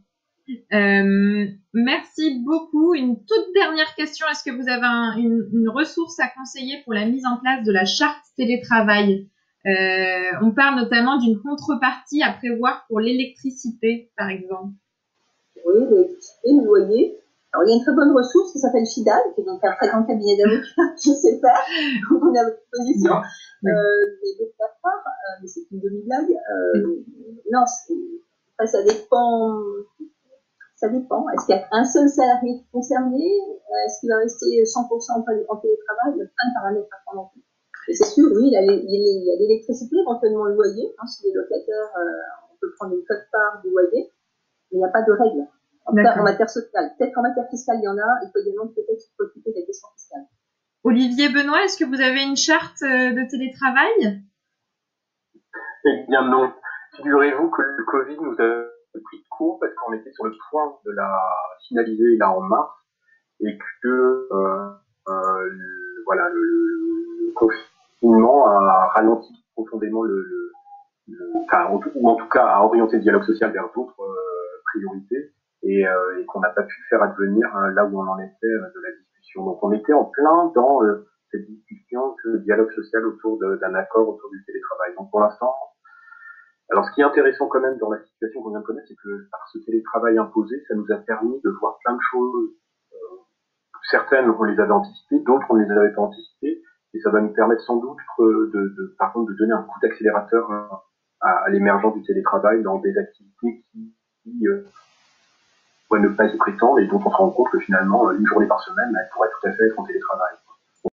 Merci beaucoup. Une toute dernière question. Est-ce que vous avez une ressource à conseiller pour la mise en place de la charte télétravail? On parle notamment d'une contrepartie à prévoir pour l'électricité, par exemple. Oui, l'électricité, le loyer. Alors, il y a une très bonne ressource qui s'appelle FIDAL, qui est donc un très grand cabinet d'avocats qui sait faire. Donc, on est à votre position. Mais de faire part, mais c'est une demi-blague. Non, après, ça dépend. Ça dépend. Est-ce qu'il y a un seul salarié concerné? Est-ce qu'il va rester 100% en télétravail? Il y a plein de paramètres à prendre en compte. Et c'est sûr, oui, il y a l'électricité, éventuellement le loyer. Hein, si les locataires, on peut prendre une quote-part du loyer, mais il n'y a pas de règle. En tout cas, en matière sociale. Peut-être qu'en matière fiscale, il y en a. Il faut également peut-être s'occuper des questions fiscales. Olivier Benoît, est-ce que vous avez une charte de télétravail? Eh bien non. Figurez-vous que le Covid nous a pris de court parce qu'on était sur le point de la finaliser là en mars et que voilà le confinement a ralenti profondément enfin, ou en tout cas a orienté le dialogue social vers d'autres priorités et qu'on n'a pas pu faire advenir là où on en était de la discussion. Donc on était en plein dans cette discussion, ce dialogue social autour d'un accord autour du télétravail. Donc pour l'instant, alors ce qui est intéressant quand même dans la situation qu'on vient de connaître, c'est que par ce télétravail imposé, ça nous a permis de voir plein de choses. Certaines on les avait anticipées, d'autres on ne les avait pas anticipées, et ça va nous permettre sans doute par contre de donner un coup d'accélérateur à l'émergence du télétravail dans des activités qui pourraient ne pas y prétendre et dont on se rend compte que finalement une journée par semaine elle pourrait tout à fait être en télétravail.